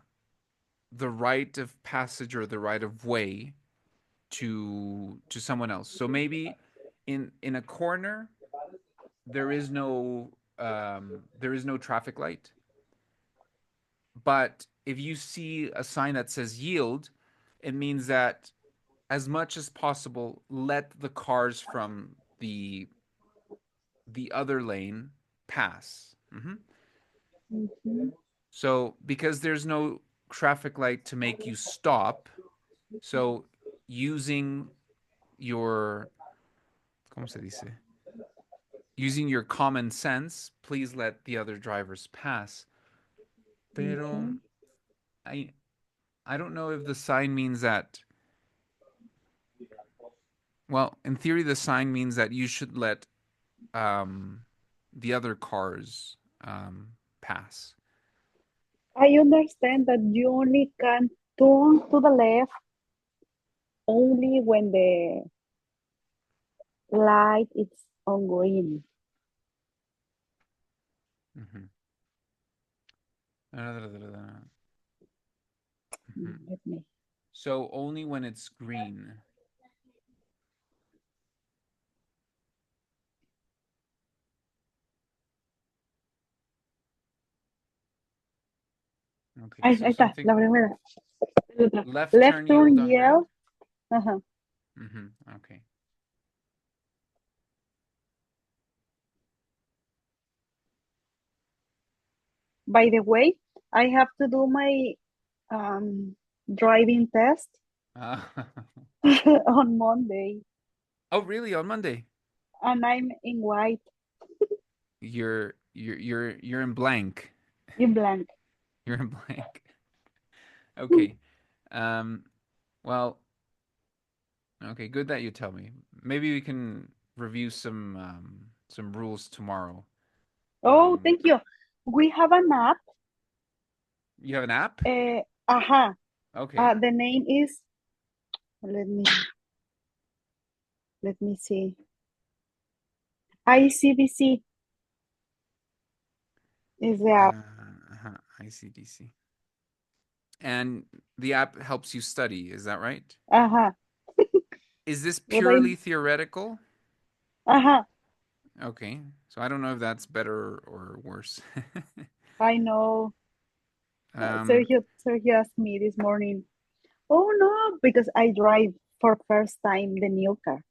the right of passage or the right of way to someone else. So maybe in a corner there is no traffic light, but if you see a sign that says yield, it means that as much as possible let the cars from the other lane pass. Mhm. So because there's no traffic light to make you stop, so using your ¿cómo se dice? Using your common sense, please let the other drivers pass. Pero Okay. I I don't know if the sign means that. Well, in theory, the sign means that you should let um, the other cars pass. I understand that you only can turn to the left only when the light is on green. Mhm. Let me. So only when it's green. Okay, Ahí, so ahí está, something la primera. Otra. left Left turn turn yield on red. yell. Ajá. Okay. By the way, I have to do my um, driving test Uh, on Monday, oh, really? On Monday? and I'm in white, You're in blank. in blank. You're in blank. Okay. Um. Well. Okay. Good that you tell me. Maybe we can review some rules tomorrow. Oh, Um. thank you. We have an app. You have an app? Aha. Okay. The name is. Let me see. ICBC is the app. ICDC. And the app helps you study. Is that right? Aha. Is this What I. purely theoretical? Aha. Okay. So I don't know if that's better or worse. I know. um. Sergio asked me this morning. Oh no, because I drive for first time the new car.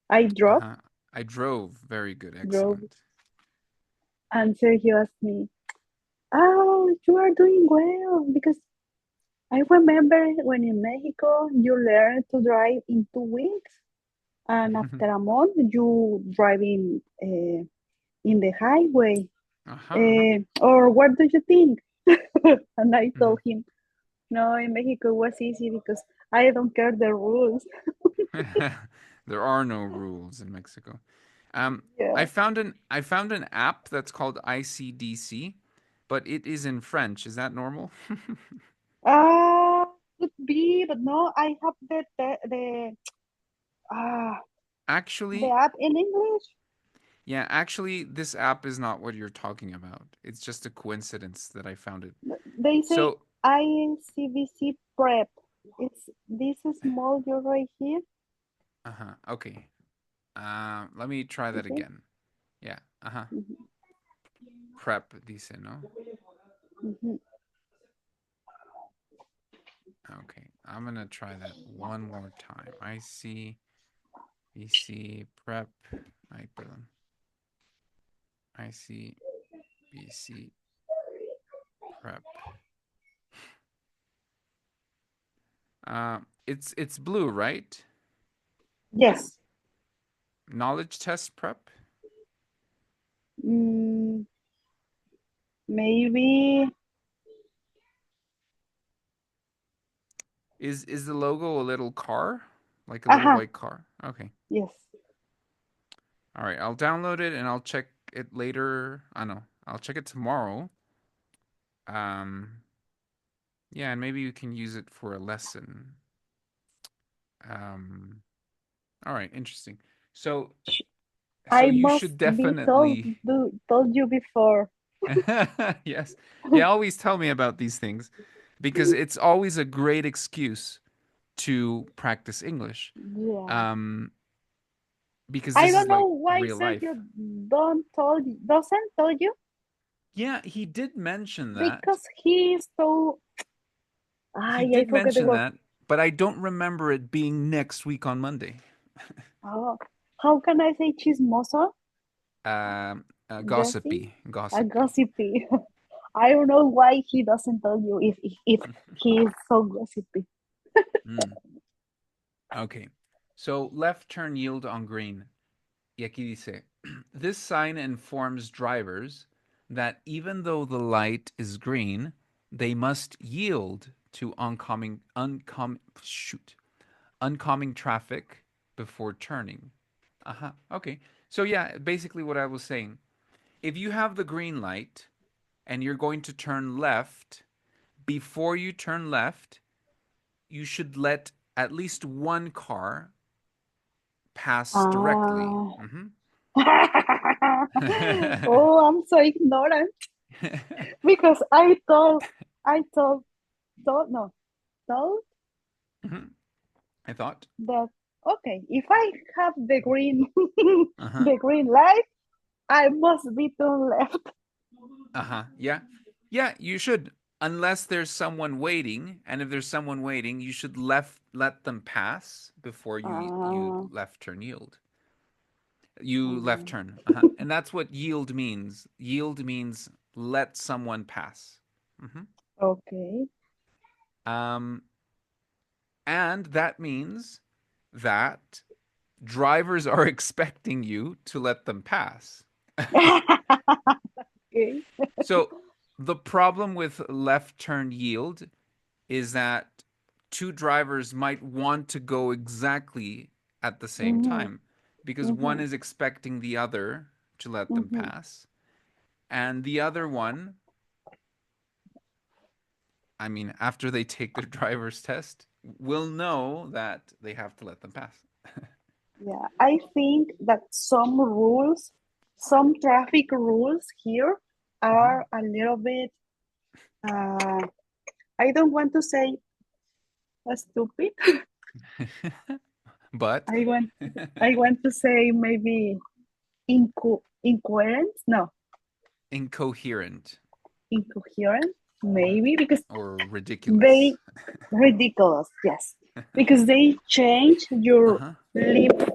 I Uh-huh. I drove. Very good. drove, Excellent. and Sergio asked me, "Oh, you are doing well because I remember when in Mexico you learn to drive in 2 weeks, and after a month you driving in the highway. Or what do you think? And I told him, no, in Mexico it was easy because I don't care the rules. There are no rules in Mexico. Yeah. I found an app that's called ICDC, but it is in French. Is that normal? Could be, but no, I have uh the Actually, app in English. yeah, actually, this app is not what you're talking about. It's just a coincidence that I found it. They say So, ICBC prep. It's this small you right here. okay. Let me try You that see? again. Yeah, Mhm, Prep dice, ¿no? mhm. Okay, I'm gonna try that one more time. ICBC prep. Ay, perdón. ICBC prep. It's blue, right? Yes. Knowledge test prep. Mm, maybe. Is the logo a little car? Like a little Aha. white car? Okay. Yes. All right, I'll download it and I'll check it later. I know. I'll check it tomorrow. Um, yeah, and maybe you can use it for a lesson. Um, all right, interesting. So, so I you must should be told definitely, told you before. yes, yeah, always tell me about these things because it's always a great excuse to practice English. Yeah. Um, because I this don't is know like why real life. Sergio doesn't told you Yeah, he did mention that. because he is so. He I did forgot the mention word. that, but I don't remember it being next week on Monday. Oh, how can I say chismoso? Gossip? Gossipy, A gossipy. gossipy. I don't know why he doesn't tell you if he is so gossipy. Mm, okay. So left turn yield on green. Y aquí dice, this sign informs drivers that even though the light is green, they must yield to oncoming traffic before turning. Okay. So yeah, basically what I was saying. If you have the green light and you're going to turn left, before you turn left, you should let at least one car pass directly. Ah. Oh, I'm so ignorant because I thought no thought I thought. that okay, if I have the green Uh huh. the green light, I must be turn left. Yeah. Yeah, you should. Unless there's someone waiting, and if there's someone waiting, you should let them pass before you Ah, left turn yield. You left mm, turn. And that's what yield means. Yield means let someone pass. hmm okay. Um, and that means that drivers are expecting you to let them pass. Okay. So the problem with left turn yield is that two drivers might want to go exactly at the same Mm-hmm, time because one mm-hmm, is expecting the other to let them mm-hmm. pass, and the other one, I mean, after they take their driver's test, will know that they have to let them pass. Yeah, I think that some traffic rules here are a little bit, uh, I don't want to say stupid. But I want, I want to say maybe incoherent. No, incoherent incoherent. Maybe because or ridiculous. they ridiculous. Yes, because they change Uh your huh.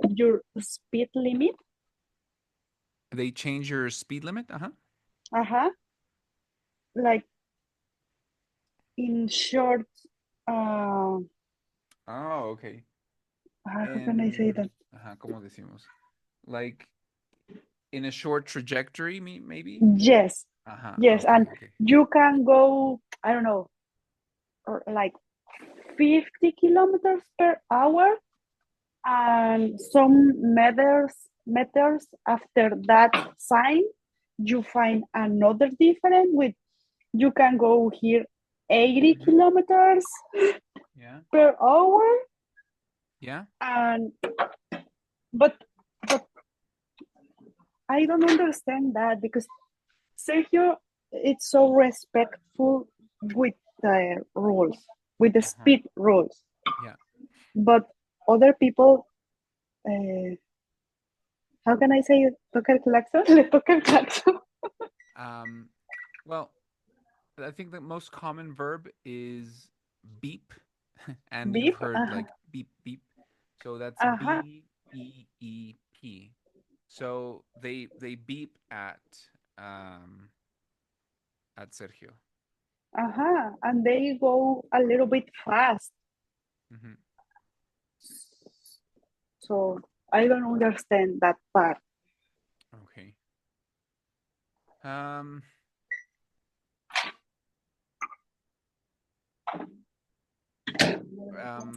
your speed limit. They change your speed limit. Uh huh. Uh huh. Like in short. uh, Oh, okay. how can I say that? ¿Cómo decimos? Like in a short trajectory, maybe? Yes, yes, Okay, and okay. you can go, I don't know, or like 50 kilometers per hour, and some meters after that sign, you find another different with you can go here 80 Mhm. kilometers Yeah, per hour, yeah. and but I don't understand that because Sergio it's so respectful with the rules, with the Uh-huh. speed rules, Yeah. but other people, uh, how can I say it? Toca el claxon? Le toca el claxon. Um, well, I think the most common verb is beep, and you've Beep. heard Uh-huh. like beep beep. So that's Uh-huh. BEEP. So they beep um at Sergio. Uh-huh. And they go a little bit fast. Hmm. So I don't understand that part. Okay. Um.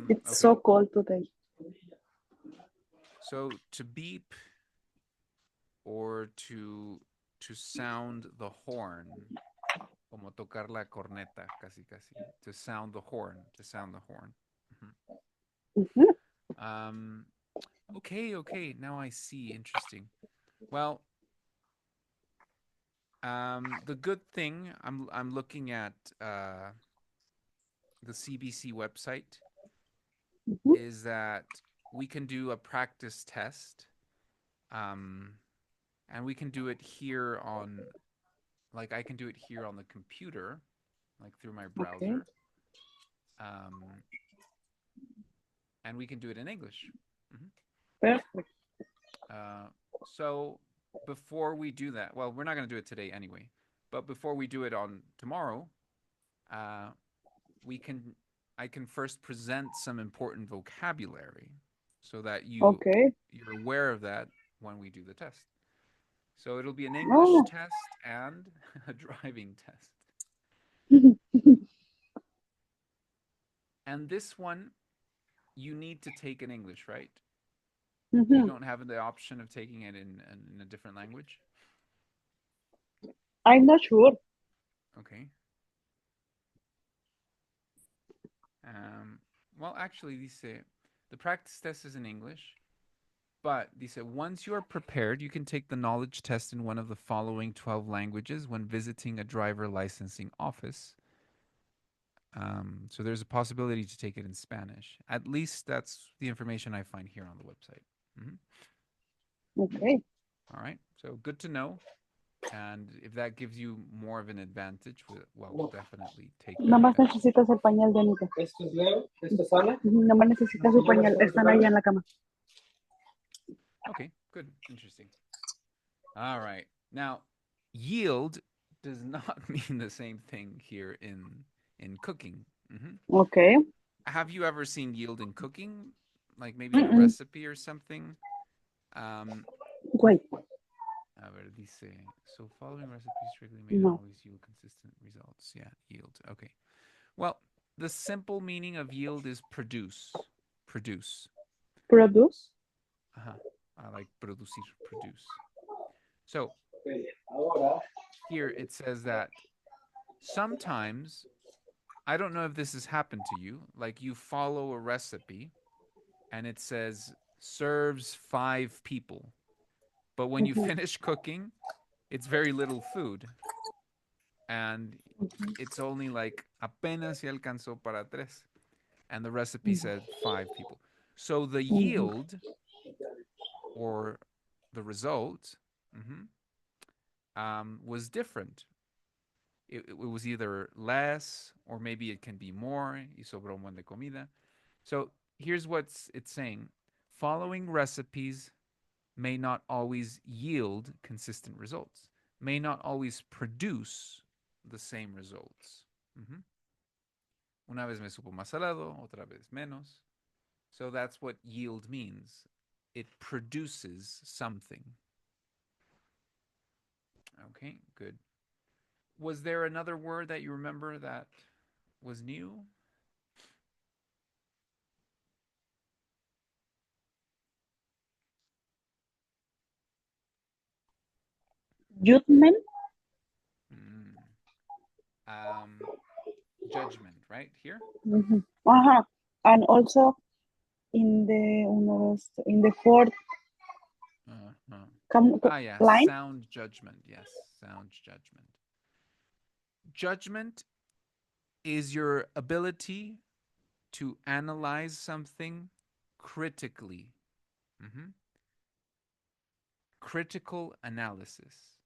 It's Okay. so cold today. So to beep or to sound the horn, como tocar la corneta, casi casi. To sound the horn, to sound the horn. Mhm. Mhm. Um, okay, okay. Now I see. Interesting. Well, the good thing I'm looking at the CBC website Mhm. is that we can do a practice test, um, and we can do it here on like I can do it here on the computer, like through my Okay. browser, um, and we can do it in English. Mhm. Perfect. Uh, so before we do that, well, we're not going to do it today anyway. But before we do it on tomorrow, uh, we can I can first present some important vocabulary so that Okay. you're aware of that when we do the test. So it'll be an English Oh. test and a driving test. And this one you need to take in English, right? You Mhm. don't have the option of taking it in a different language. I'm not sure. Okay. Well, actually, dice the practice test is in English, but dice once you are prepared, you can take the knowledge test in one of the following 12 languages when visiting a driver licensing office. So there's a possibility to take it in Spanish. At least that's the information I find here on the website. Mhm. Okay. All right. So good to know. And if that gives you more of an advantage, well, we'll definitely take Nada that más test. necesitas el pañal de Anita. Esto es Leo, esto es Ana. Ujú, nada más necesitas su pañal. Están allá en la cama. Okay, good. Interesting. All right. Now, yield does not mean the same thing here in cooking. Hmm. Okay. Have you ever seen yield in cooking? Like maybe in a Mm-mm. recipe or something? Um, Wait. a ver, dice, so following recipes strictly may not No. always yield consistent results. Yeah, yield. Okay. Well, the simple meaning of yield is produce. Produce. Produce. Uh-huh. I like producir, produce. So Ok, ahora, here it says that sometimes, I don't know if this has happened to you, like you follow a recipe and it says serves 5 people, but when you Mhm. finish cooking, it's very little food and it's only like apenas si alcanzó para tres, and the recipe said 5 people. So the Mhm. yield or the result, mhm, was different. It was either less or maybe it can be more. Y sobró un buen de comida. So here's what it's saying: following recipes may not always yield consistent results, may not always produce the same results. Mhm. Una vez me supo más salado, otra vez menos. So that's what yield means. It produces something. Okay, good. Was there another word that you remember that was new? Judgment. Mm. Judgment, right here. And also in the fourth Yeah, line. sound judgment. Yes, sound judgment. Judgment is your ability to analyze something critically. Mhm. Critical analysis.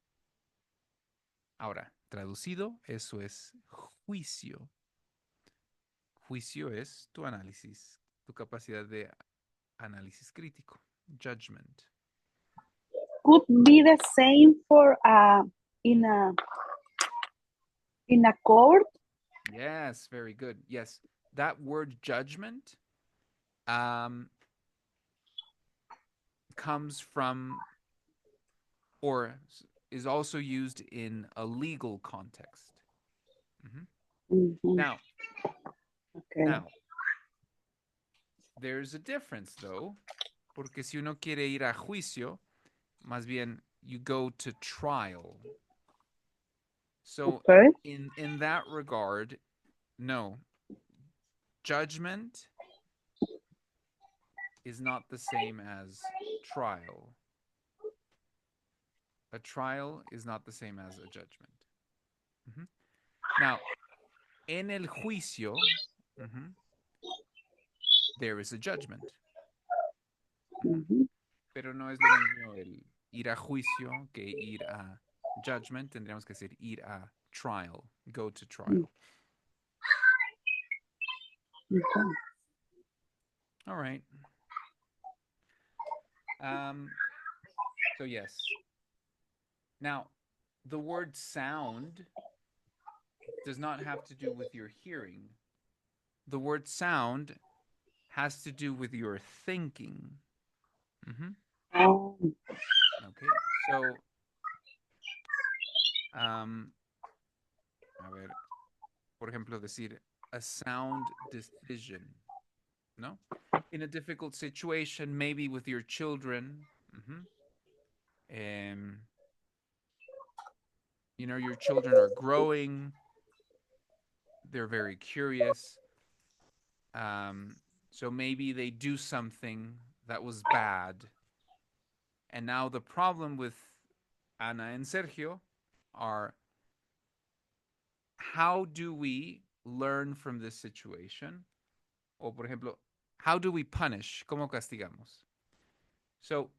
Ahora, traducido, eso es juicio. Juicio es tu análisis, tu capacidad de análisis crítico. Judgment. Could be the same for in a court. Yes, very good. Yes, that word judgment comes from or is also used in a legal context. Now, there's a difference though, porque si uno quiere ir a juicio, más bien you go to trial. So in that regard, no. Judgment is not the same as trial. A trial is not the same as a judgment. Now, en el juicio, there is a judgment. Pero no es lo mismo el ir a juicio que ir a judgment. Tendríamos que decir ir a trial, go to trial. All right. So yes. Now, the word sound does not have to do with your hearing. The word sound has to do with your thinking. Okay, so, a ver, por ejemplo, decir a sound decision, no? In a difficult situation, maybe with your children, you know, your children are growing, they're very curious. So maybe they do something that was bad. And now the problem with Ana and Sergio are, how do we learn from this situation? O por ejemplo, how do we punish? ¿Cómo castigamos? So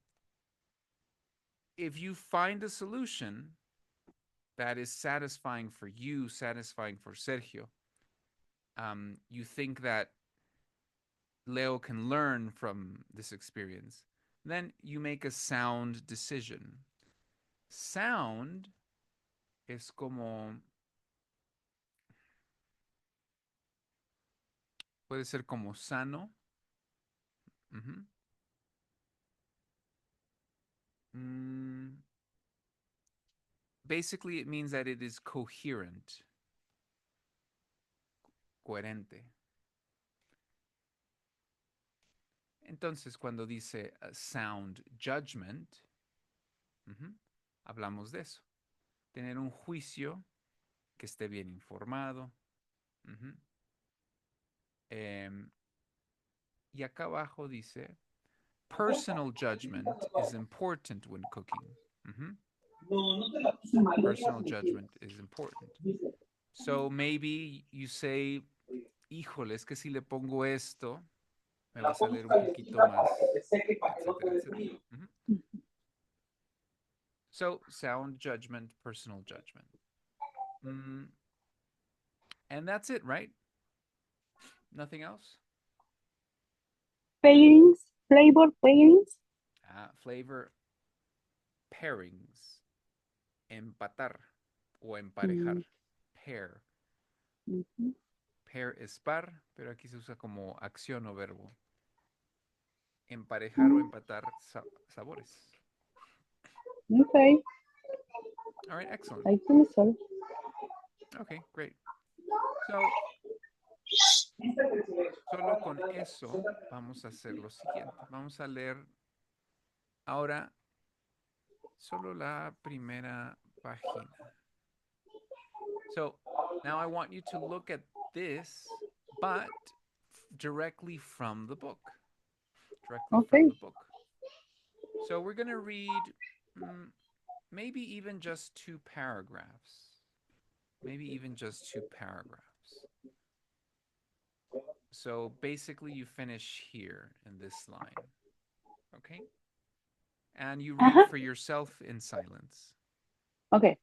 if you find a solution that is satisfying for you, satisfying for Sergio, you think that Leo can learn from this experience, then you make a sound decision. Sound es como, puede ser como sano. Basically, it means that it is coherent, coherente. Entonces, cuando dice sound judgment, hablamos de eso. Tener un juicio que esté bien informado. Y acá abajo dice, personal judgment is important when cooking. Personal judgment is important. So maybe you say, híjole, es que si le pongo esto, me va a salir un poquito más, etcétera, etcétera. So, sound judgment, personal judgment. And that's it, right? Nothing else? Pairings, flavor pairings. Flavor pairings. Empatar o emparejar. Pair. pair es par, pero aquí se usa como acción o verbo. Emparejar o empatar sabores. Okay, All right, excellent. I think so. Okay, great. So, solo con eso vamos a hacer lo siguiente. Vamos a leer ahora solo la primera página. So, now I want you to look at this, but directly from the book. Directly from the book. So we're going to read maybe even just 2 paragraphs. Maybe even just 2 paragraphs. So basically you finish here in this line. Okay? And you read for yourself in silence. Okay.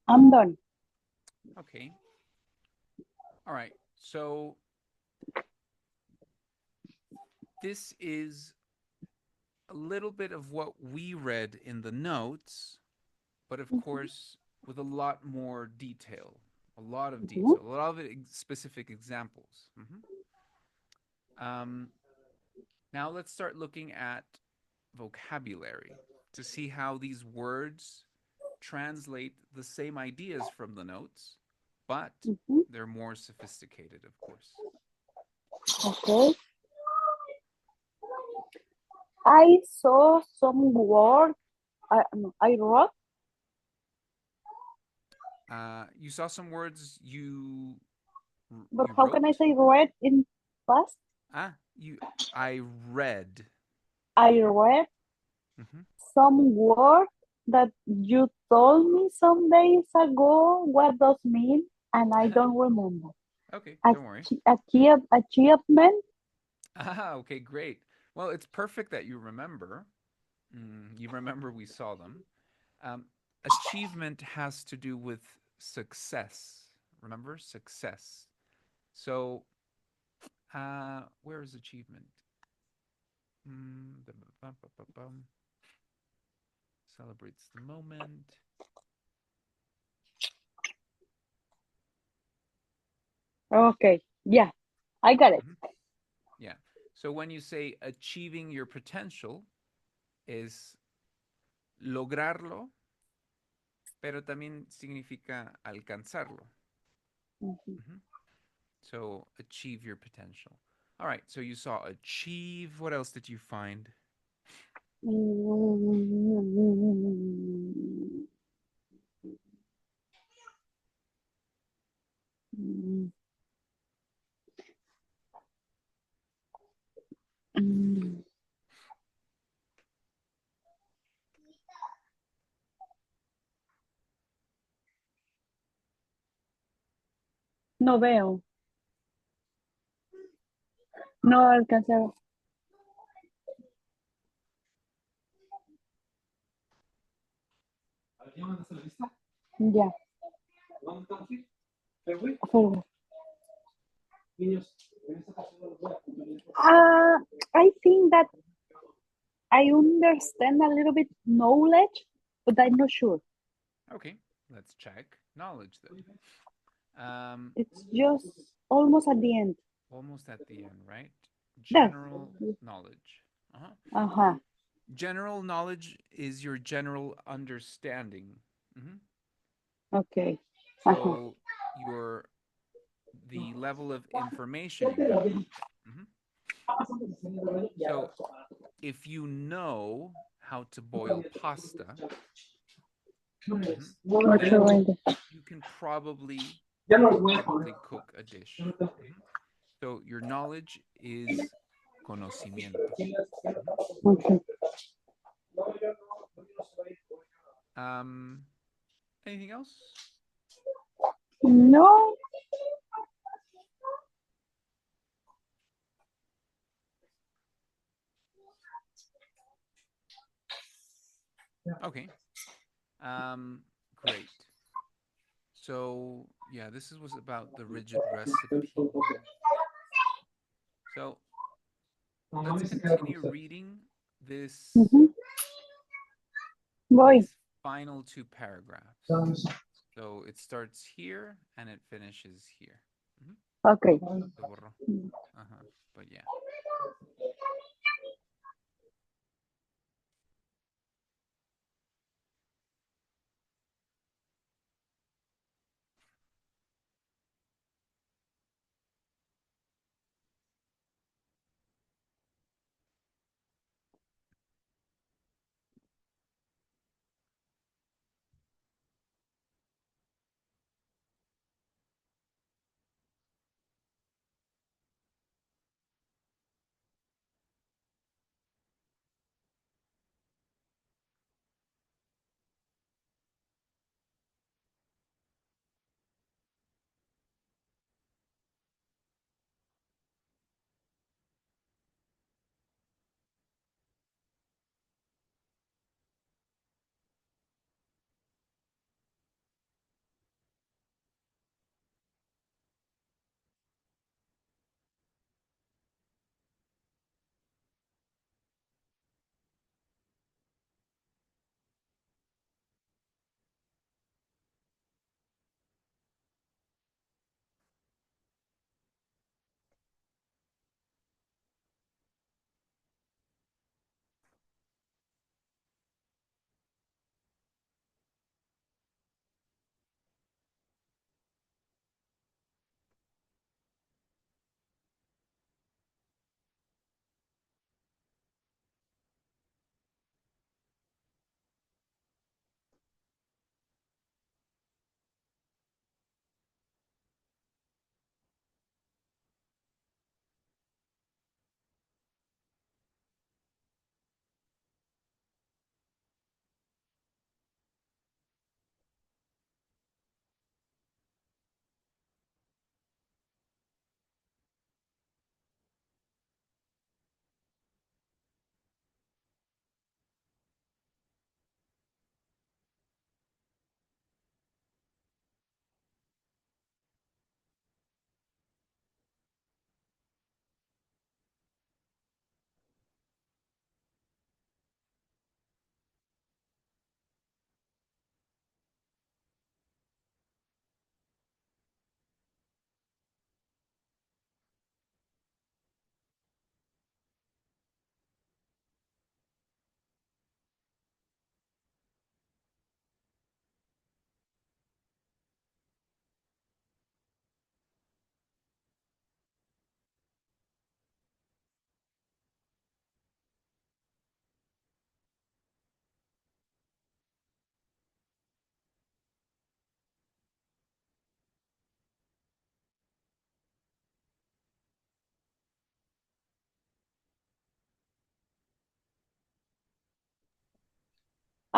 I'm done. Okay. All right. So this is a little bit of what we read in the notes, but of Mhm. course with a lot more detail, a lot of Mhm. detail, a lot of specific examples. Um, now let's start looking at vocabulary to see how these words translate the same ideas from the notes, but Mhm. they're more sophisticated, of course. Okay. I saw some word. No, I wrote. You saw some words But you how can I wrote. say read in past? You I read. I read Hmm. some word that you told me some days ago. What does mean? And I don't remember. Okay, don't worry. Achievement. Okay, great. Well, it's perfect that you remember. You remember we saw them. Um, Achievement has to do with success. Remember? Success. So, where is achievement? Celebrates the moment. Okay. Yeah, I got it. Mhm. Yeah. So when you say achieving your potential is lograrlo, pero también significa alcanzarlo. Mhm. Mhm. So achieve your potential. All right. So you saw achieve. What else did you find? Mm, mm, mm. No veo. No alcancé a ver. ¿Ya mandaste la lista? Ya. ¿Dónde estamos? Fairway. Forward. Niños, en esta ocasión no los voy a acompañar. I think that I understand a little bit knowledge, but I'm not sure. Okay. Let's check knowledge then. It's just almost at the end. Almost at the end, right? There. General knowledge. Uh-huh. Uh-huh. General knowledge is your general understanding. Mhm. Okay. Uh-huh. So your the level of information you have. Mhm. So if you know how to boil pasta, mhm, then you can probably Ya you no can los voy a poner. probably cook a dish. Mhm. So your knowledge is conocimiento. Mhm. Okay. Um, Anything else? No. Okay. Great. So yeah, this was about the rigid recipe. So let's continue reading Mhm. Voy. these final two paragraphs. So it starts here and it finishes here. Mhm. Okay. Se borró. But yeah.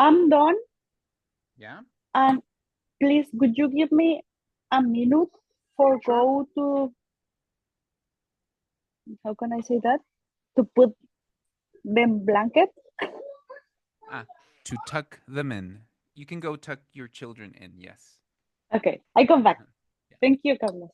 I'm done. Yeah. And please, could you give me a minute for Sure. go to, how can I say that? To put them blanket? To tuck them in. You can go tuck your children in, yes. Okay, I come back. Yeah. Thank you, Carlos.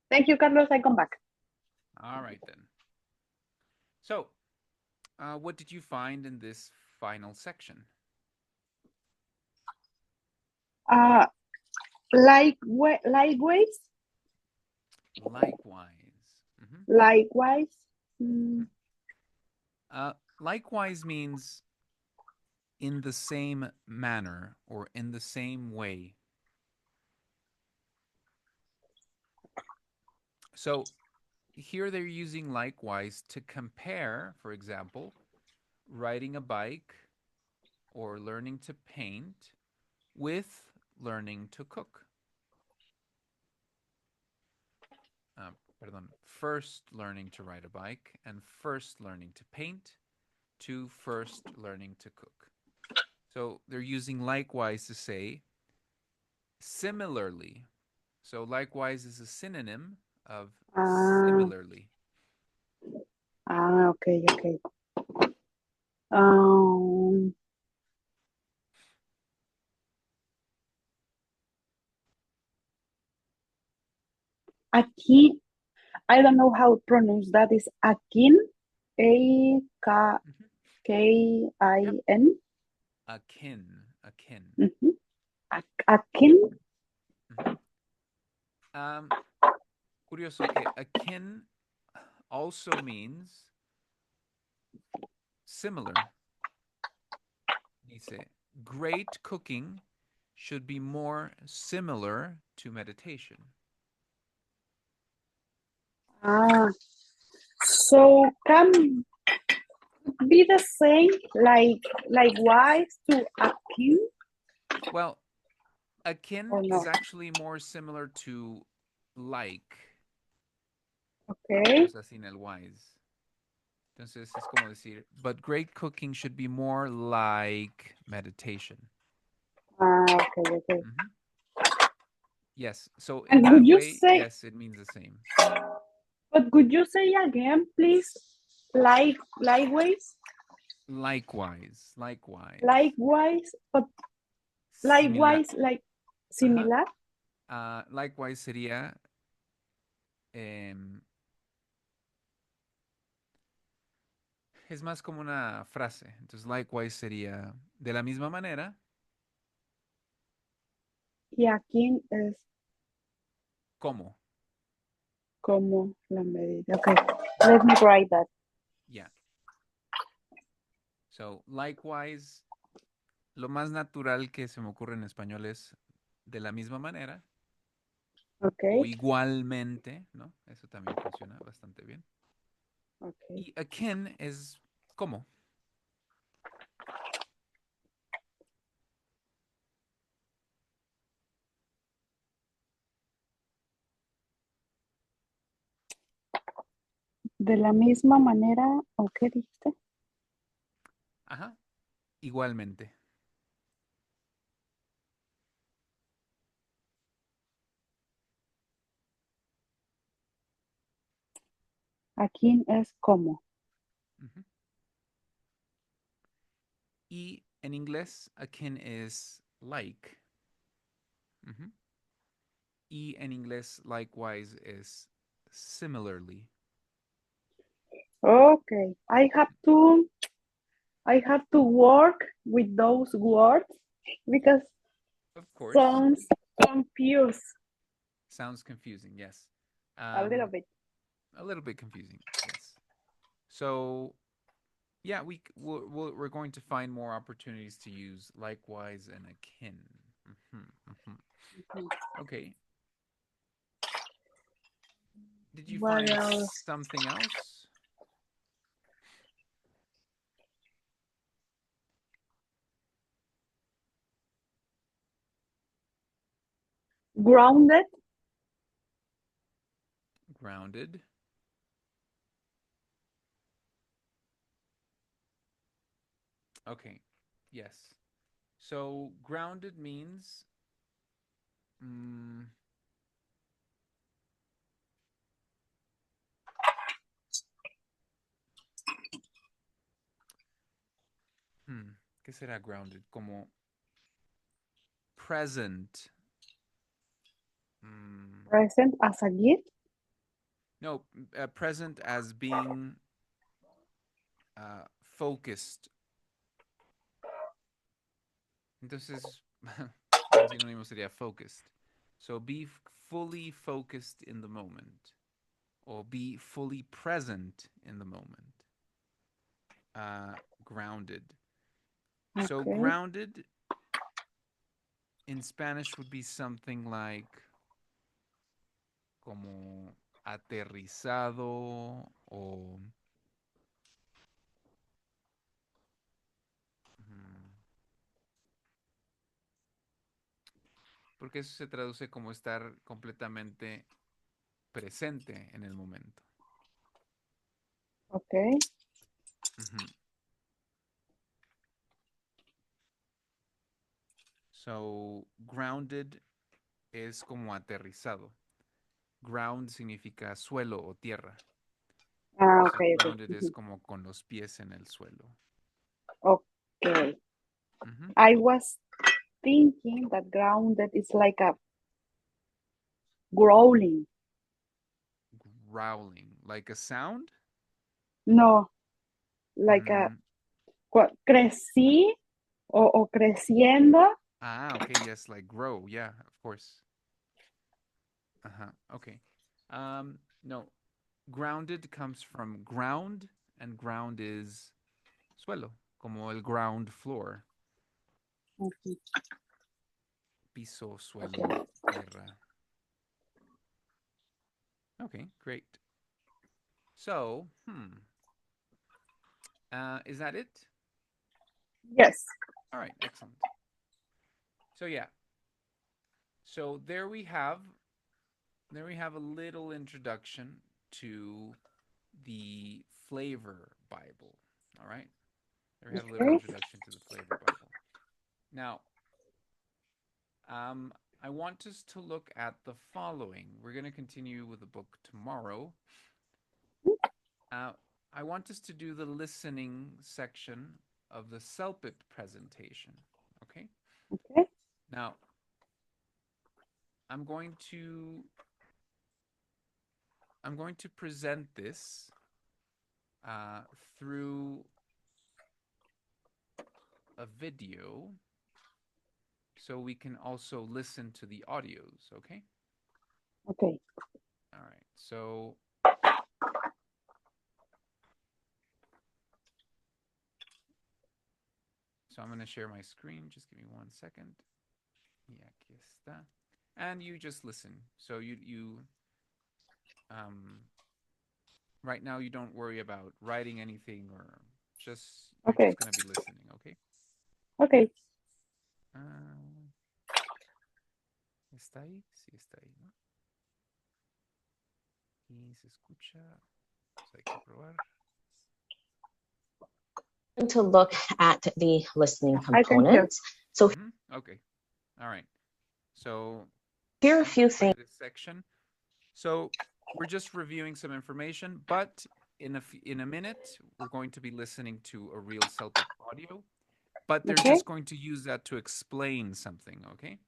Thank you, Carlos. I come back. All right then. So, what did you find in this final section? Likewise. Likewise. Likewise. Likewise means in the same manner or in the same way. So here they're using likewise to compare, for example, riding a bike or learning to paint with learning to cook. First learning to ride a bike and first learning to paint to first learning to cook. So they're using likewise to say similarly. So likewise is a synonym of similarly. Okay, okay. Um, Aquí, I don't know how to pronounce that. Is Akin, A-K-K-I-N. Akin, akin. Akin. Curioso que akin also means similar. Dice, great cooking should be more similar to meditation. So can be the same, likewise to akin? Well, akin is actually more similar to like. Okay. O sea, sin el wise. Entonces es como decir, but great cooking should be more like meditation. Okay, okay. Yes, so in And that would you way, say, yes, it means the same. but could you say again, please? Likewise? Likewise, likewise. Likewise, but likewise, like similar? Likewise sería es más como una frase. Entonces, likewise sería de la misma manera. Y aquí es ¿Cómo? como la medida. Okay, let me write that. Yeah. So, likewise, lo más natural que se me ocurre en español es de la misma manera. Okay. O igualmente, ¿no? Eso también funciona bastante bien. Okay. Y akin es ¿cómo? De la misma manera, ¿o qué dijiste? Ajá. Igualmente. Aquí es como. Ujú. Y en inglés, akin is like. Ujú. Y en inglés, likewise, is similarly. Okay, I have to work with those words because Of course. sounds confused Sounds confusing, yes. a little bit. A little bit confusing, yes. So, yeah, we're going to find more opportunities to use likewise and akin. Okay. Did you What find else? something else? Grounded. Grounded. Okay. Yes. So grounded means mm, ¿qué será grounded? Como present. Present as a gift. No, present as being focused. Entonces, un sinónimo sería focused. So be fully focused in the moment, or be fully present in the moment. Grounded. So Okay. grounded in Spanish would be something like como aterrizado o porque eso se traduce como estar completamente presente en el momento. Okay. So, grounded es como aterrizado. Ground significa suelo o tierra. Entonces, Okay, okay. grounded es como con los pies en el suelo. Okay. I was thinking that grounded is like a growling. Growling, like a sound? No, like a crecí o creciendo. Okay, yes, like grow. Yeah, of course. Okay. No, grounded comes from ground, and ground is suelo, como el ground floor. Piso, suelo, tierra. Okay, great. So, is that it? Yes. All right, excellent. So yeah. So there we have a little introduction to the Flavor Bible. All right? There we have a little introduction to the Flavor Bible. Now, I want us to look at the following. We're going to continue with the book tomorrow. I want us to do the listening section of the CELPIP presentation. Okay? Okay. Now, I'm going to present this through a video so we can also listen to the audios, okay? Okay. All right. So I'm going to share my screen. Just give me 1 second. Y aquí está. And you just listen. So you right now you don't worry about writing anything or you're just going to be listening, okay? Okay. ¿Está ahí? Sí, está ahí, ¿no? Y se escucha. To look at the listening I can hear. components. So Okay. All right. So here are a few things. This section. So we're just reviewing some information, but in a minute, we're going to be listening to a real Celtic audio, but they're Okay. just going to use that to explain something, okay?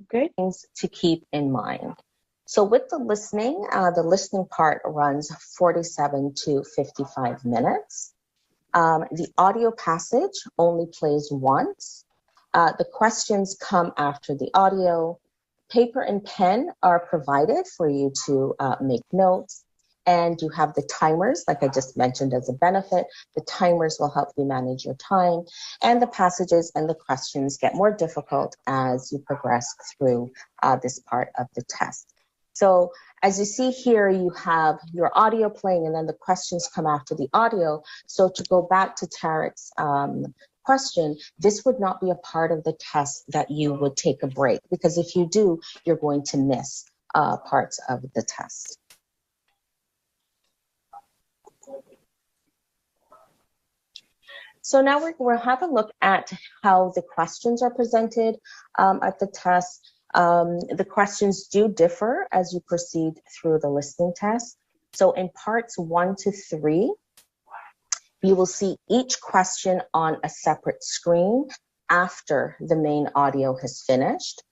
Okay. Things to keep in mind. So with the listening part runs 47 to 55 minutes. The audio passage only plays once. The questions come after the audio. Paper and pen are provided for you to make notes. And you have the timers, like I just mentioned as a benefit. The timers will help you manage your time. And the passages and the questions get more difficult as you progress through this part of the test. So as you see here, you have your audio playing and then the questions come after the audio. So to go back to Tarek's question, this would not be a part of the test that you would take a break, because if you do, you're going to miss parts of the test. So now we'll have a look at how the questions are presented at the test. The questions do differ as you proceed through the listening test. So in parts 1 to 3, you will see each question on a separate screen after the main audio has finished.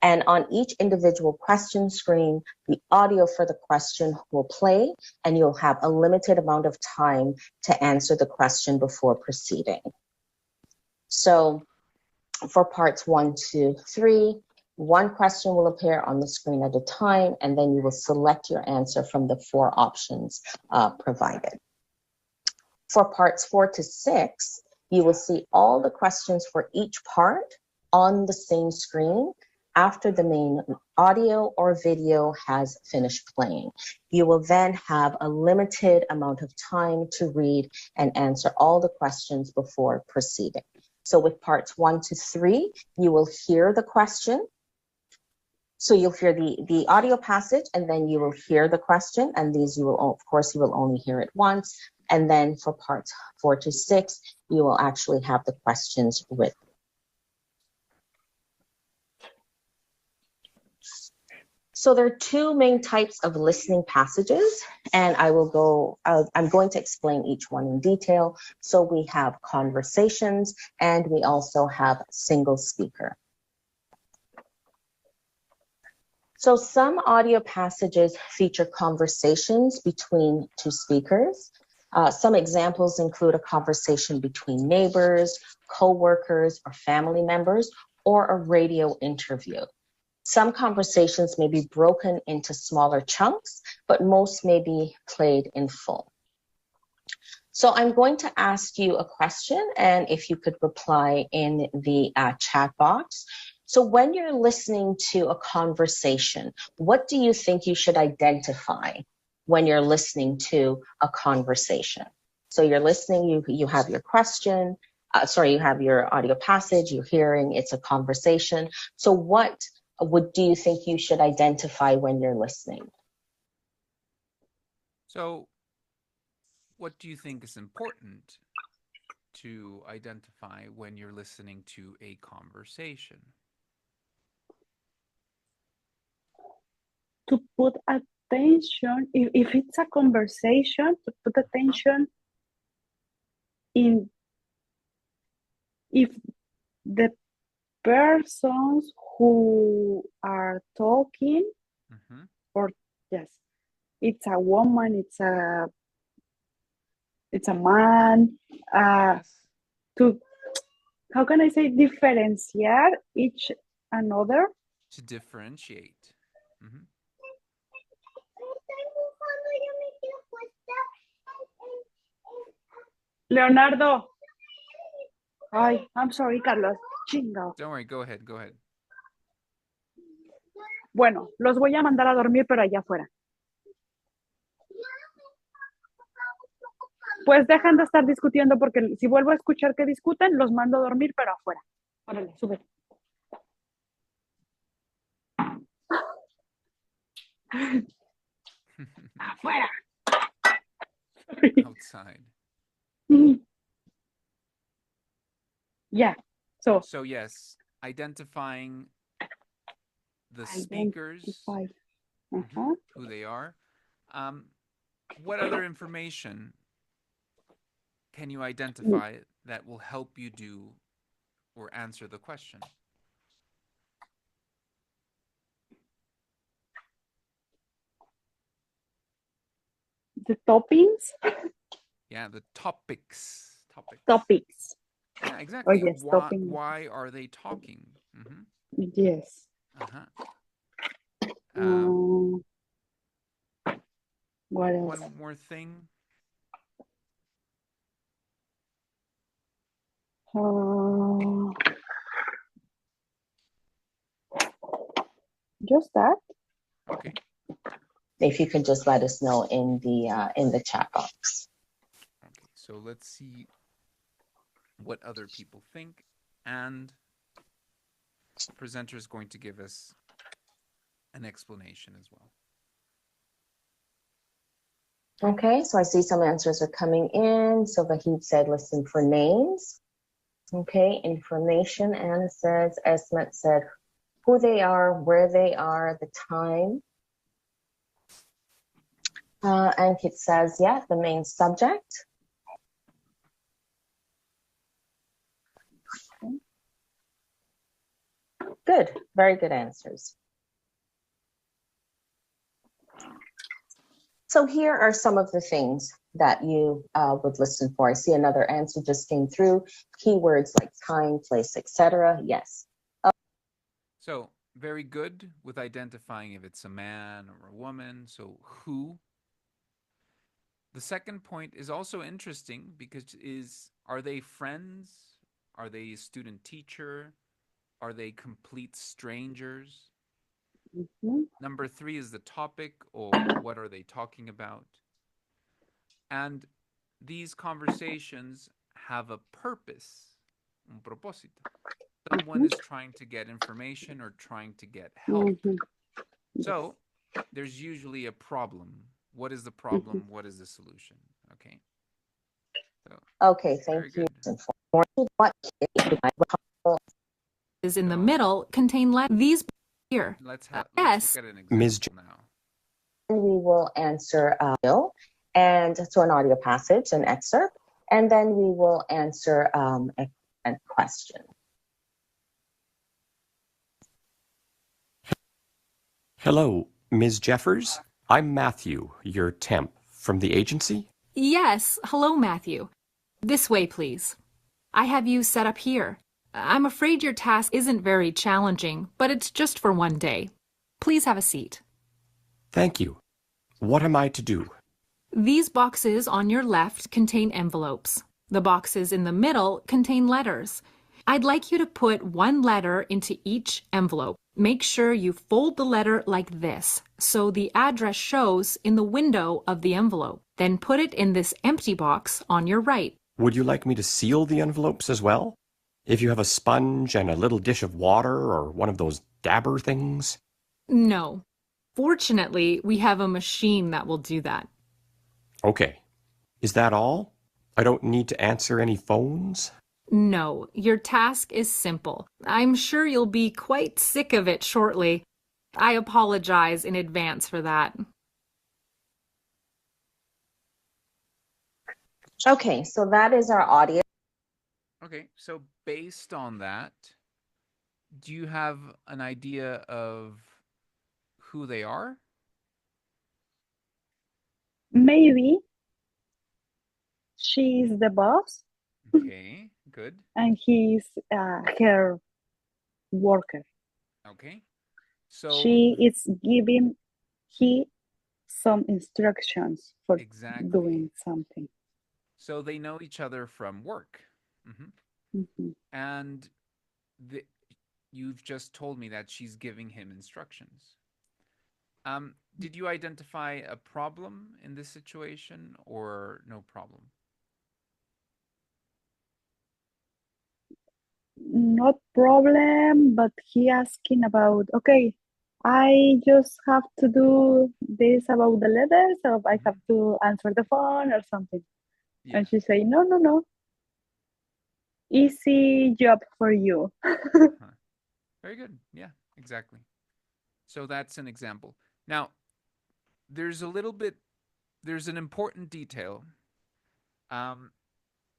And on each individual question screen, the audio for the question will play, and you'll have a limited amount of time to answer the question before proceeding. So for parts 1 to 3, one question will appear on the screen at a time, and then you will select your answer from the 4 options provided. For parts 4 to 6, you will see all the questions for each part on the same screen after the main audio or video has finished playing. You will then have a limited amount of time to read and answer all the questions before proceeding. So with parts 1 to 3, you will hear the question. So you'll hear the audio passage, and then you will hear the question, and these you will, of course, you will only hear it once. And then for parts 4 to 6, you will actually have the questions written. So there are 2 main types of listening passages, and I'm going to explain each one in detail. So we have conversations, and we also have single speaker. So some audio passages feature conversations between 2 speakers. Some examples include a conversation between neighbors, co-workers, or family members, or a radio interview. Some conversations may be broken into smaller chunks, but most may be played in full. So I'm going to ask you a question, and if you could reply in the chat box. So when you're listening to a conversation, what do you think you should identify when you're listening to a conversation? So you're listening, you have your question, you have your audio passage, you're hearing, it's a conversation. So what do you think you should identify when you're listening? So what do you think is important to identify when you're listening to a conversation? To put attention, if it's a conversation, to put attention in if the persons who are talking, or yes, it's a woman, it's a man, to, how can I say, diferenciar each another? To differentiate. Leonardo. Ay, I'm sorry, Carlos. Chingo. Don't worry, go ahead. Bueno, los voy a mandar a dormir, pero allá afuera. Pues dejan de estar discutiendo, porque si vuelvo a escuchar que discuten, los mando a dormir, pero afuera. Órale, sube. Afuera. outside. Yeah. So So yes, identifying the speakers, identify. Uh-huh. who they are. What other information can you identify that will help you do or answer the question? The toppings. Yeah, the topics. Topics. Yeah, Oh exactly. yes, Why topping. why are they talking? Yes. Uh-huh. What else? One more thing. Just that. Okay. If you could just let us know in the chat box. Okay. So let's see what other people think, and the presenter is going to give us an explanation as well. Okay, so I see some answers are coming in. So Vahid said, listen for names. Okay, information. Anna says, Esmet said, who they are, where they are, the time. Ankit says, yeah, the main subject. Good, very good answers. So here are some of the things that you would listen for. I see another answer just came through. Keywords like time, place, etc. Yes. So very good with identifying if it's a man or a woman. So who. The second point is also interesting because are they friends? Are they student teacher? Are they complete strangers? Number 3 is the topic, or what are they talking about? And these conversations have a purpose, un propósito. Someone is trying to get information or trying to get help. So there's usually a problem. What is the problem? What is the solution? Okay. So, okay, thank you. What is in the middle contain these here. Let's yes. look at an example now. We will answer and so an audio passage, an excerpt, and then we will answer a question. Hello, Ms. Jeffers. I'm Matthew, your temp from the agency. Yes, hello, Matthew. This way, please. I have you set up here. I'm afraid your task isn't very challenging, but it's just for one day. Please have a seat. Thank you. What am I to do? These boxes on your left contain envelopes. The boxes in the middle contain letters. I'd like you to put one letter into each envelope. Make sure you fold the letter like this, so the address shows in the window of the envelope. Then put it in this empty box on your right. Would you like me to seal the envelopes as well? If you have a sponge and a little dish of water or one of those dabber things? No. Fortunately, we have a machine that will do that. Okay. Is that all? I don't need to answer any phones? No, your task is simple. I'm sure you'll be quite sick of it shortly. I apologize in advance for that. Okay, so that is our audio. Okay, so based on that, do you have an idea of who they are? Maybe she's the boss. Okay, good. And he's her worker. Okay, so she is giving he some instructions for doing something. So they know each other from work. And you've just told me that she's giving him instructions. Did you identify a problem in this situation or no problem? Not problem, but he asking about, okay, I just have to do this about the letters, or I have to answer the phone or something. Yeah. And she say, no, no, no. Easy job for you. Very good. Yeah, exactly. So that's an example. Now, there's an important detail.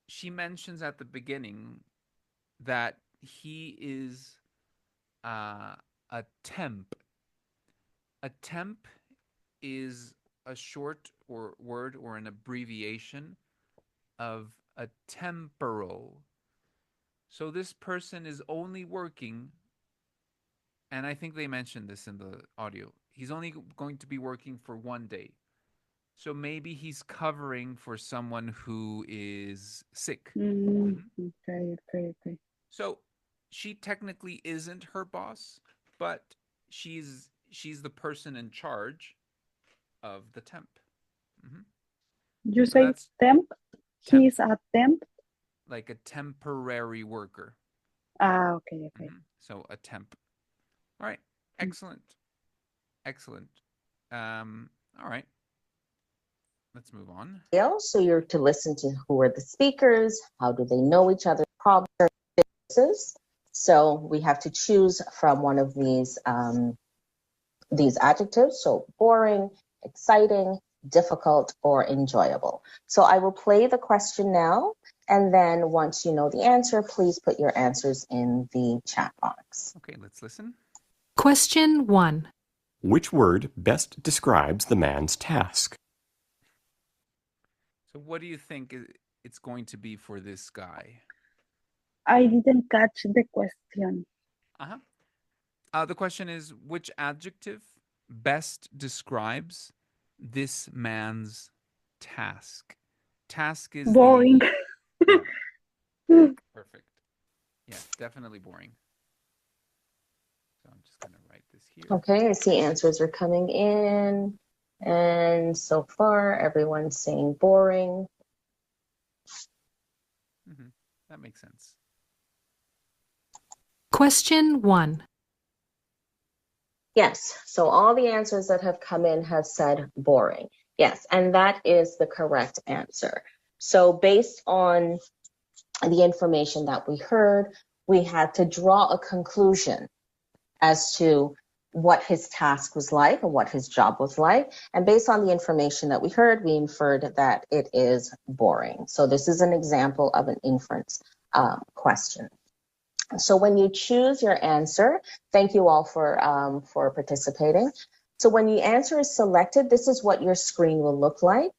She mentions at the beginning that he is a temp. A temp is a short or word or an abbreviation of a temporal. So this person is only working, and I think they mentioned this in the audio. He's only going to be working for one day. So maybe he's covering for someone who is sick. Okay. So she technically isn't her boss, but she's the person in charge of the temp. You So say that's temp? temp, He's a temp? like a temporary worker. Okay. So a temp. All right. Excellent. All right. Let's move on. So you're to listen to who are the speakers, how do they know each other, problems, so we have to choose from one of these adjectives. So boring, exciting, difficult, or enjoyable. So I will play the question now, and then once you know the answer, please put your answers in the chat box. Okay, let's listen. Question 1. Which word best describes the man's task? So what do you think it's going to be for this guy? I didn't catch the question. The question is, which adjective best describes this man's task? Task is boring. Yeah. Perfect. Yeah, definitely boring. So I'm just going to write this here. Okay, I see answers are coming in. And so far, everyone's saying boring. That makes sense. Question 1. Yes, so all the answers that have come in have said boring. Yes, and that is the correct answer. So based on the information that we heard, we had to draw a conclusion as to what his task was like and what his job was like. And based on the information that we heard, we inferred that it is boring. So this is an example of an inference question. So when you choose your answer, thank you all for participating. So when your answer is selected, this is what your screen will look like.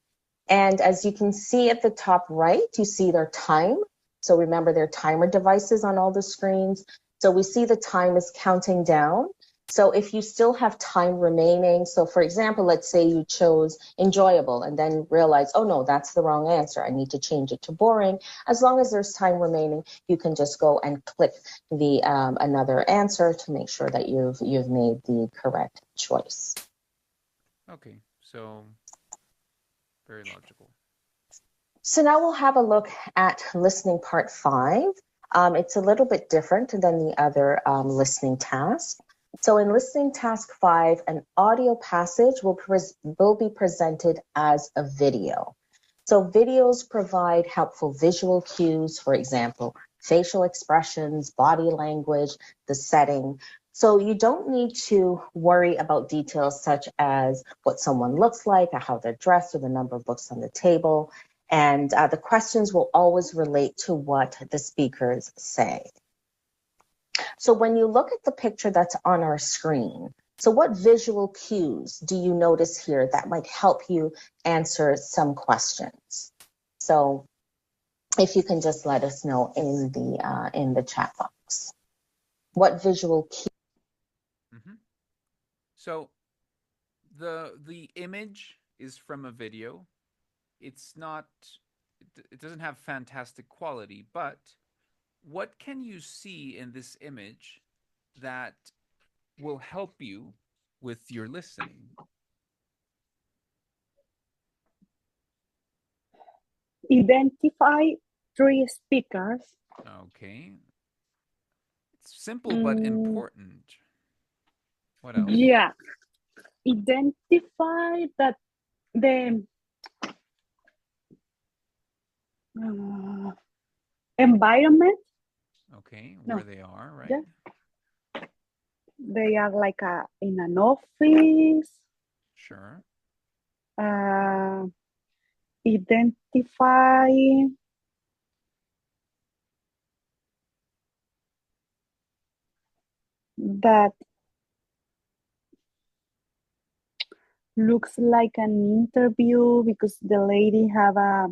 And as you can see at the top right, you see their time. So remember, there are timer devices on all the screens. So we see the time is counting down. So if you still have time remaining, so for example, let's say you chose enjoyable and then realize, oh no, that's the wrong answer. I need to change it to boring. As long as there's time remaining, you can just go and click the another answer to make sure that you've made the correct choice. Okay, so very logical. So now we'll have a look at listening part 5. It's a little bit different than the other listening tasks. So in listening task 5, an audio passage will be presented as a video. So videos provide helpful visual cues, for example, facial expressions, body language, the setting. So you don't need to worry about details such as what someone looks like or how they're dressed or the number of books on the table. And the questions will always relate to what the speakers say. So when you look at the picture that's on our screen, so what visual cues do you notice here that might help you answer some questions? So if you can just let us know in the chat box. What visual cue? So the image is from a video. It doesn't have fantastic quality, but what can you see in this image that will help you with your listening? Identify 3 speakers. Okay. It's simple but important. What else? Yeah. Identify that the environment, Okay, No. where they are, right? Yeah. They are like in an office. Sure. Identify that looks like an interview because the lady have a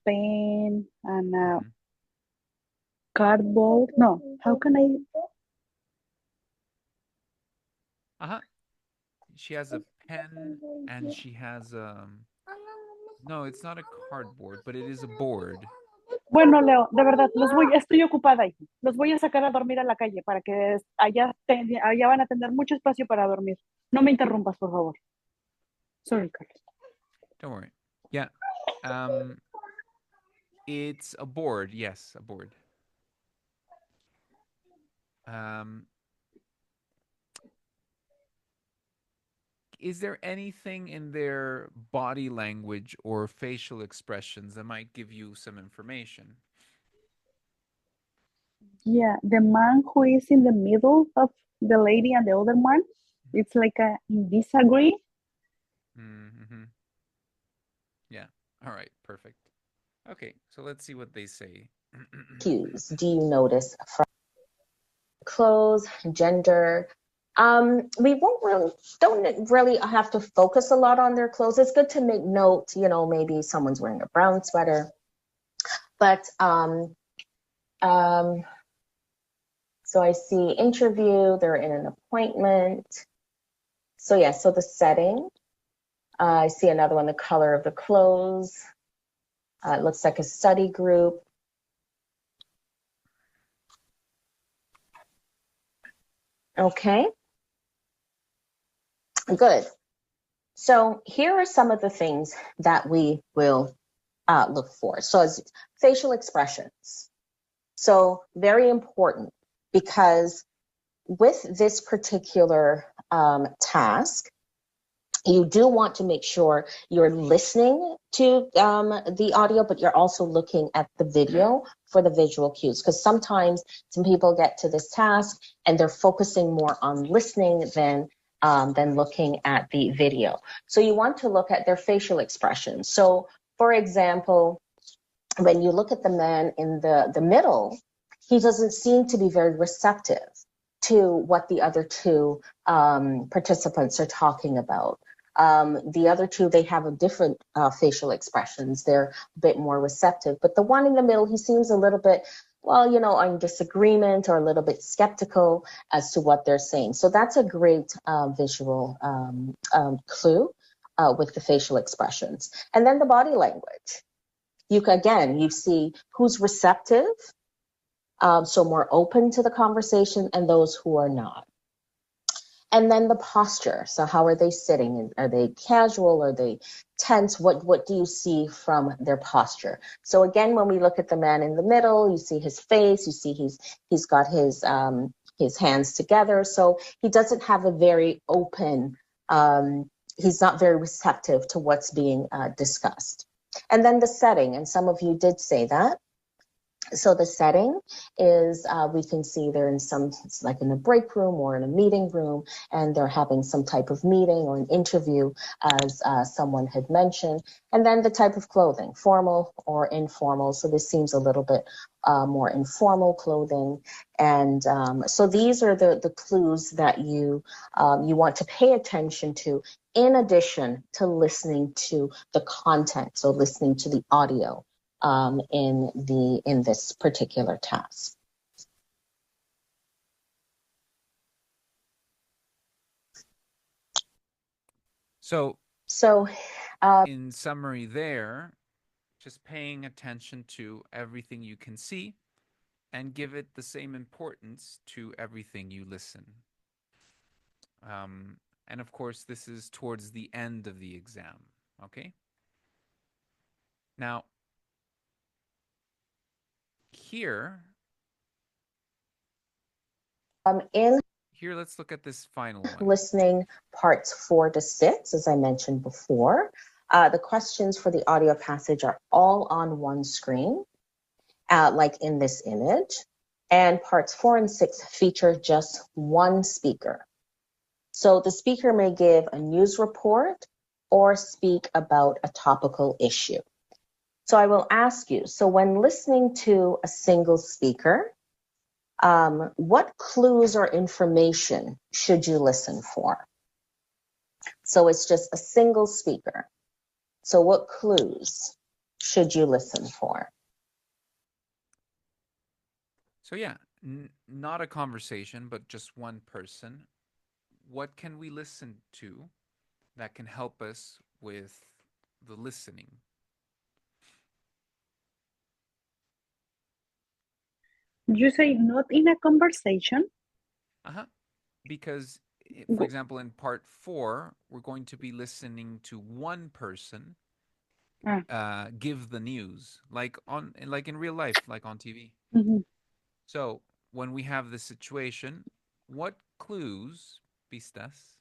pen and a Mhm. cardboard. No, how can I? Uh-huh. She has a pen and she has no, it's not a cardboard, but it is a board. Bueno, Leo, de verdad, estoy ocupada, hijo. Los voy a sacar a dormir a la calle para que allá van a tener mucho espacio para dormir. No me interrumpas, por favor. Sorry, Carlos. Don't worry. Yeah. It's a board. Yes, a board. Is there anything in their body language or facial expressions that might give you some information? Yeah, the man who is in the middle of the lady and the other one, it's like a disagree. Mm-hmm. Yeah. All right. Perfect. Okay. So let's see what they say. Cues do you notice from clothes, gender? We don't really have to focus a lot on their clothes. It's good to make note, maybe someone's wearing a brown sweater. But so I see interview, they're in an appointment. So yeah, so the setting. I see another one, the color of the clothes. It looks like a study group. Okay. Good. So here are some of the things that we will look for. So as facial expressions. So very important, because with this particular task, you do want to make sure you're listening to the audio, but you're also looking at the video for the visual cues. Because sometimes some people get to this task and they're focusing more on listening than looking at the video. So you want to look at their facial expressions. So, for example, when you look at the man in the middle, he doesn't seem to be very receptive to what the other two participants are talking about. The other two, they have a different facial expressions. They're a bit more receptive. But the one in the middle, he seems a little bit, in disagreement or a little bit skeptical as to what they're saying. So that's a great visual clue with the facial expressions. And then the body language. You see who's receptive, so more open to the conversation, and those who are not. And then the posture. So how are they sitting? Are they casual? Are they tense? What do you see from their posture? So again, when we look at the man in the middle, you see his face, you see he's got his hands together. So he doesn't have a very open, he's not very receptive to what's being discussed. And then the setting, and some of you did say that. So the setting is, we can see they're in it's like in a break room or in a meeting room, and they're having some type of meeting or an interview, as someone had mentioned. And then the type of clothing, formal or informal. So this seems a little bit more informal clothing. And so these are the clues that you want to pay attention to, in addition to listening to the content, so listening to the audio in this particular task. So uh, in summary there, just paying attention to everything you can see and give it the same importance to everything you listen. And of course, this is towards the end of the exam, okay? Now, here, In Here, let's look at this final one. listening parts 4 to 6, as I mentioned before, the questions for the audio passage are all on one screen, like in this image. And parts 4 and 6 feature just one speaker. So the speaker may give a news report or speak about a topical issue. So I will ask you, so when listening to a single speaker, what clues or information should you listen for? So it's just a single speaker. So what clues should you listen for? So yeah, not a conversation, but just one person. What can we listen to that can help us with the listening? You say not in a conversation? Because, for example, in part 4, we're going to be listening to one person give the news, like in real life, like on TV. Mm-hmm. So when we have this situation, what clues, pistas,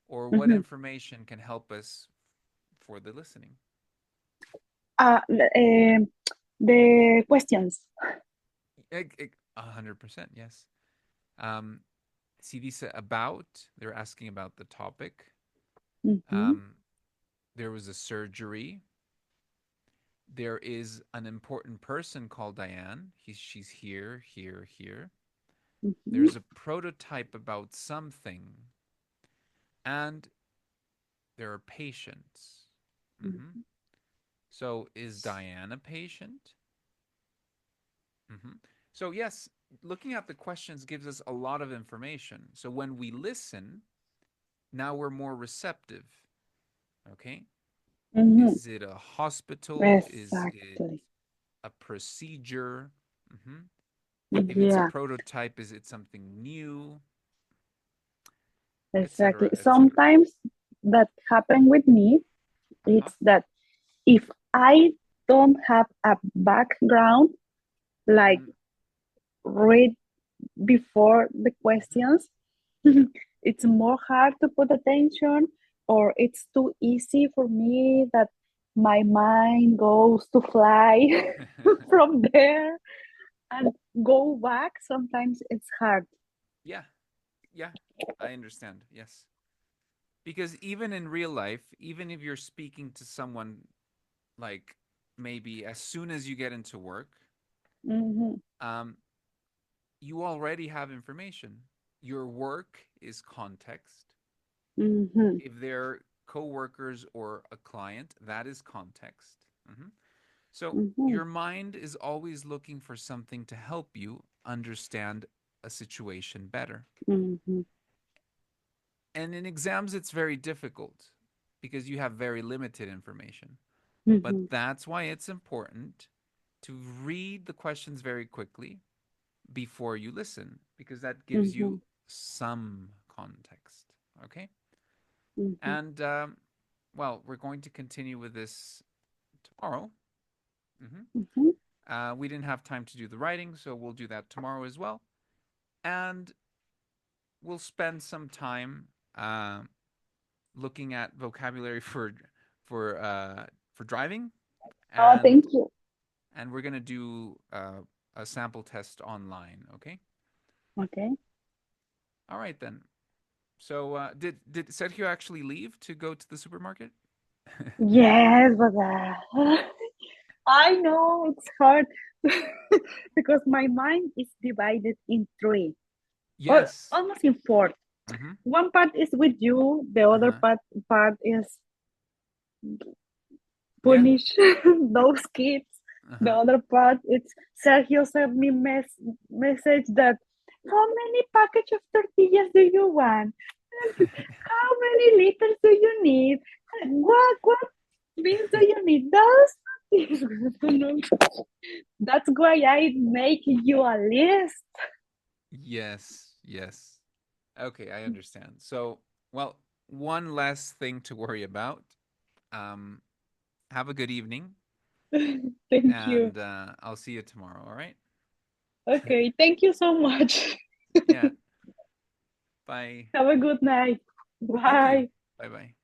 or what information can help us for the listening? The questions. 100%, yes. See, these about, they're asking about the topic. There was a surgery. There is an important person called Diane. She's here, here, here. There's a prototype about something. And there are patients. So is Diane a patient? So yes, looking at the questions gives us a lot of information. So when we listen, now we're more receptive. Okay? Is it a hospital? Exactly. Is it a procedure? If it's a prototype, is it something new? Exactly. Et cetera. Sometimes that happen with me. It's that if I don't have a background, like read before the questions, it's more hard to put attention, or it's too easy for me that my mind goes to fly from there and go back. Sometimes it's hard. Yeah, I understand. Yes. Because even in real life, even if you're speaking to someone, like maybe as soon as you get into work, you already have information. Your work is context. If they're co-workers or a client, that is context. So your mind is always looking for something to help you understand a situation better. And in exams, it's very difficult because you have very limited information. But that's why it's important to read the questions very quickly before you listen, because that gives you some context. Okay? And, well, we're going to continue with this tomorrow. We didn't have time to do the writing, so we'll do that tomorrow as well. And we'll spend some time looking at vocabulary for driving. And, thank you. And we're gonna do a sample test online. Okay. Okay. All right then. So did Sergio actually leave to go to the supermarket? Yes, but I know it's hard because my mind is divided in 3. Yes. Or almost in 4. One part is with you, the other part is punish those kids. The other part, it's Sergio sent me message that how many package of tortillas do you want? How many liters do you need? What beans do you need? Those. That's why I make you a list. Yes. Okay, I understand. So, well, one less thing to worry about. Have a good evening. Thank you. And I'll see you tomorrow, all right? Okay, thank you so much. Yeah. Bye. Have a good night. Thank you. Bye. Bye-bye.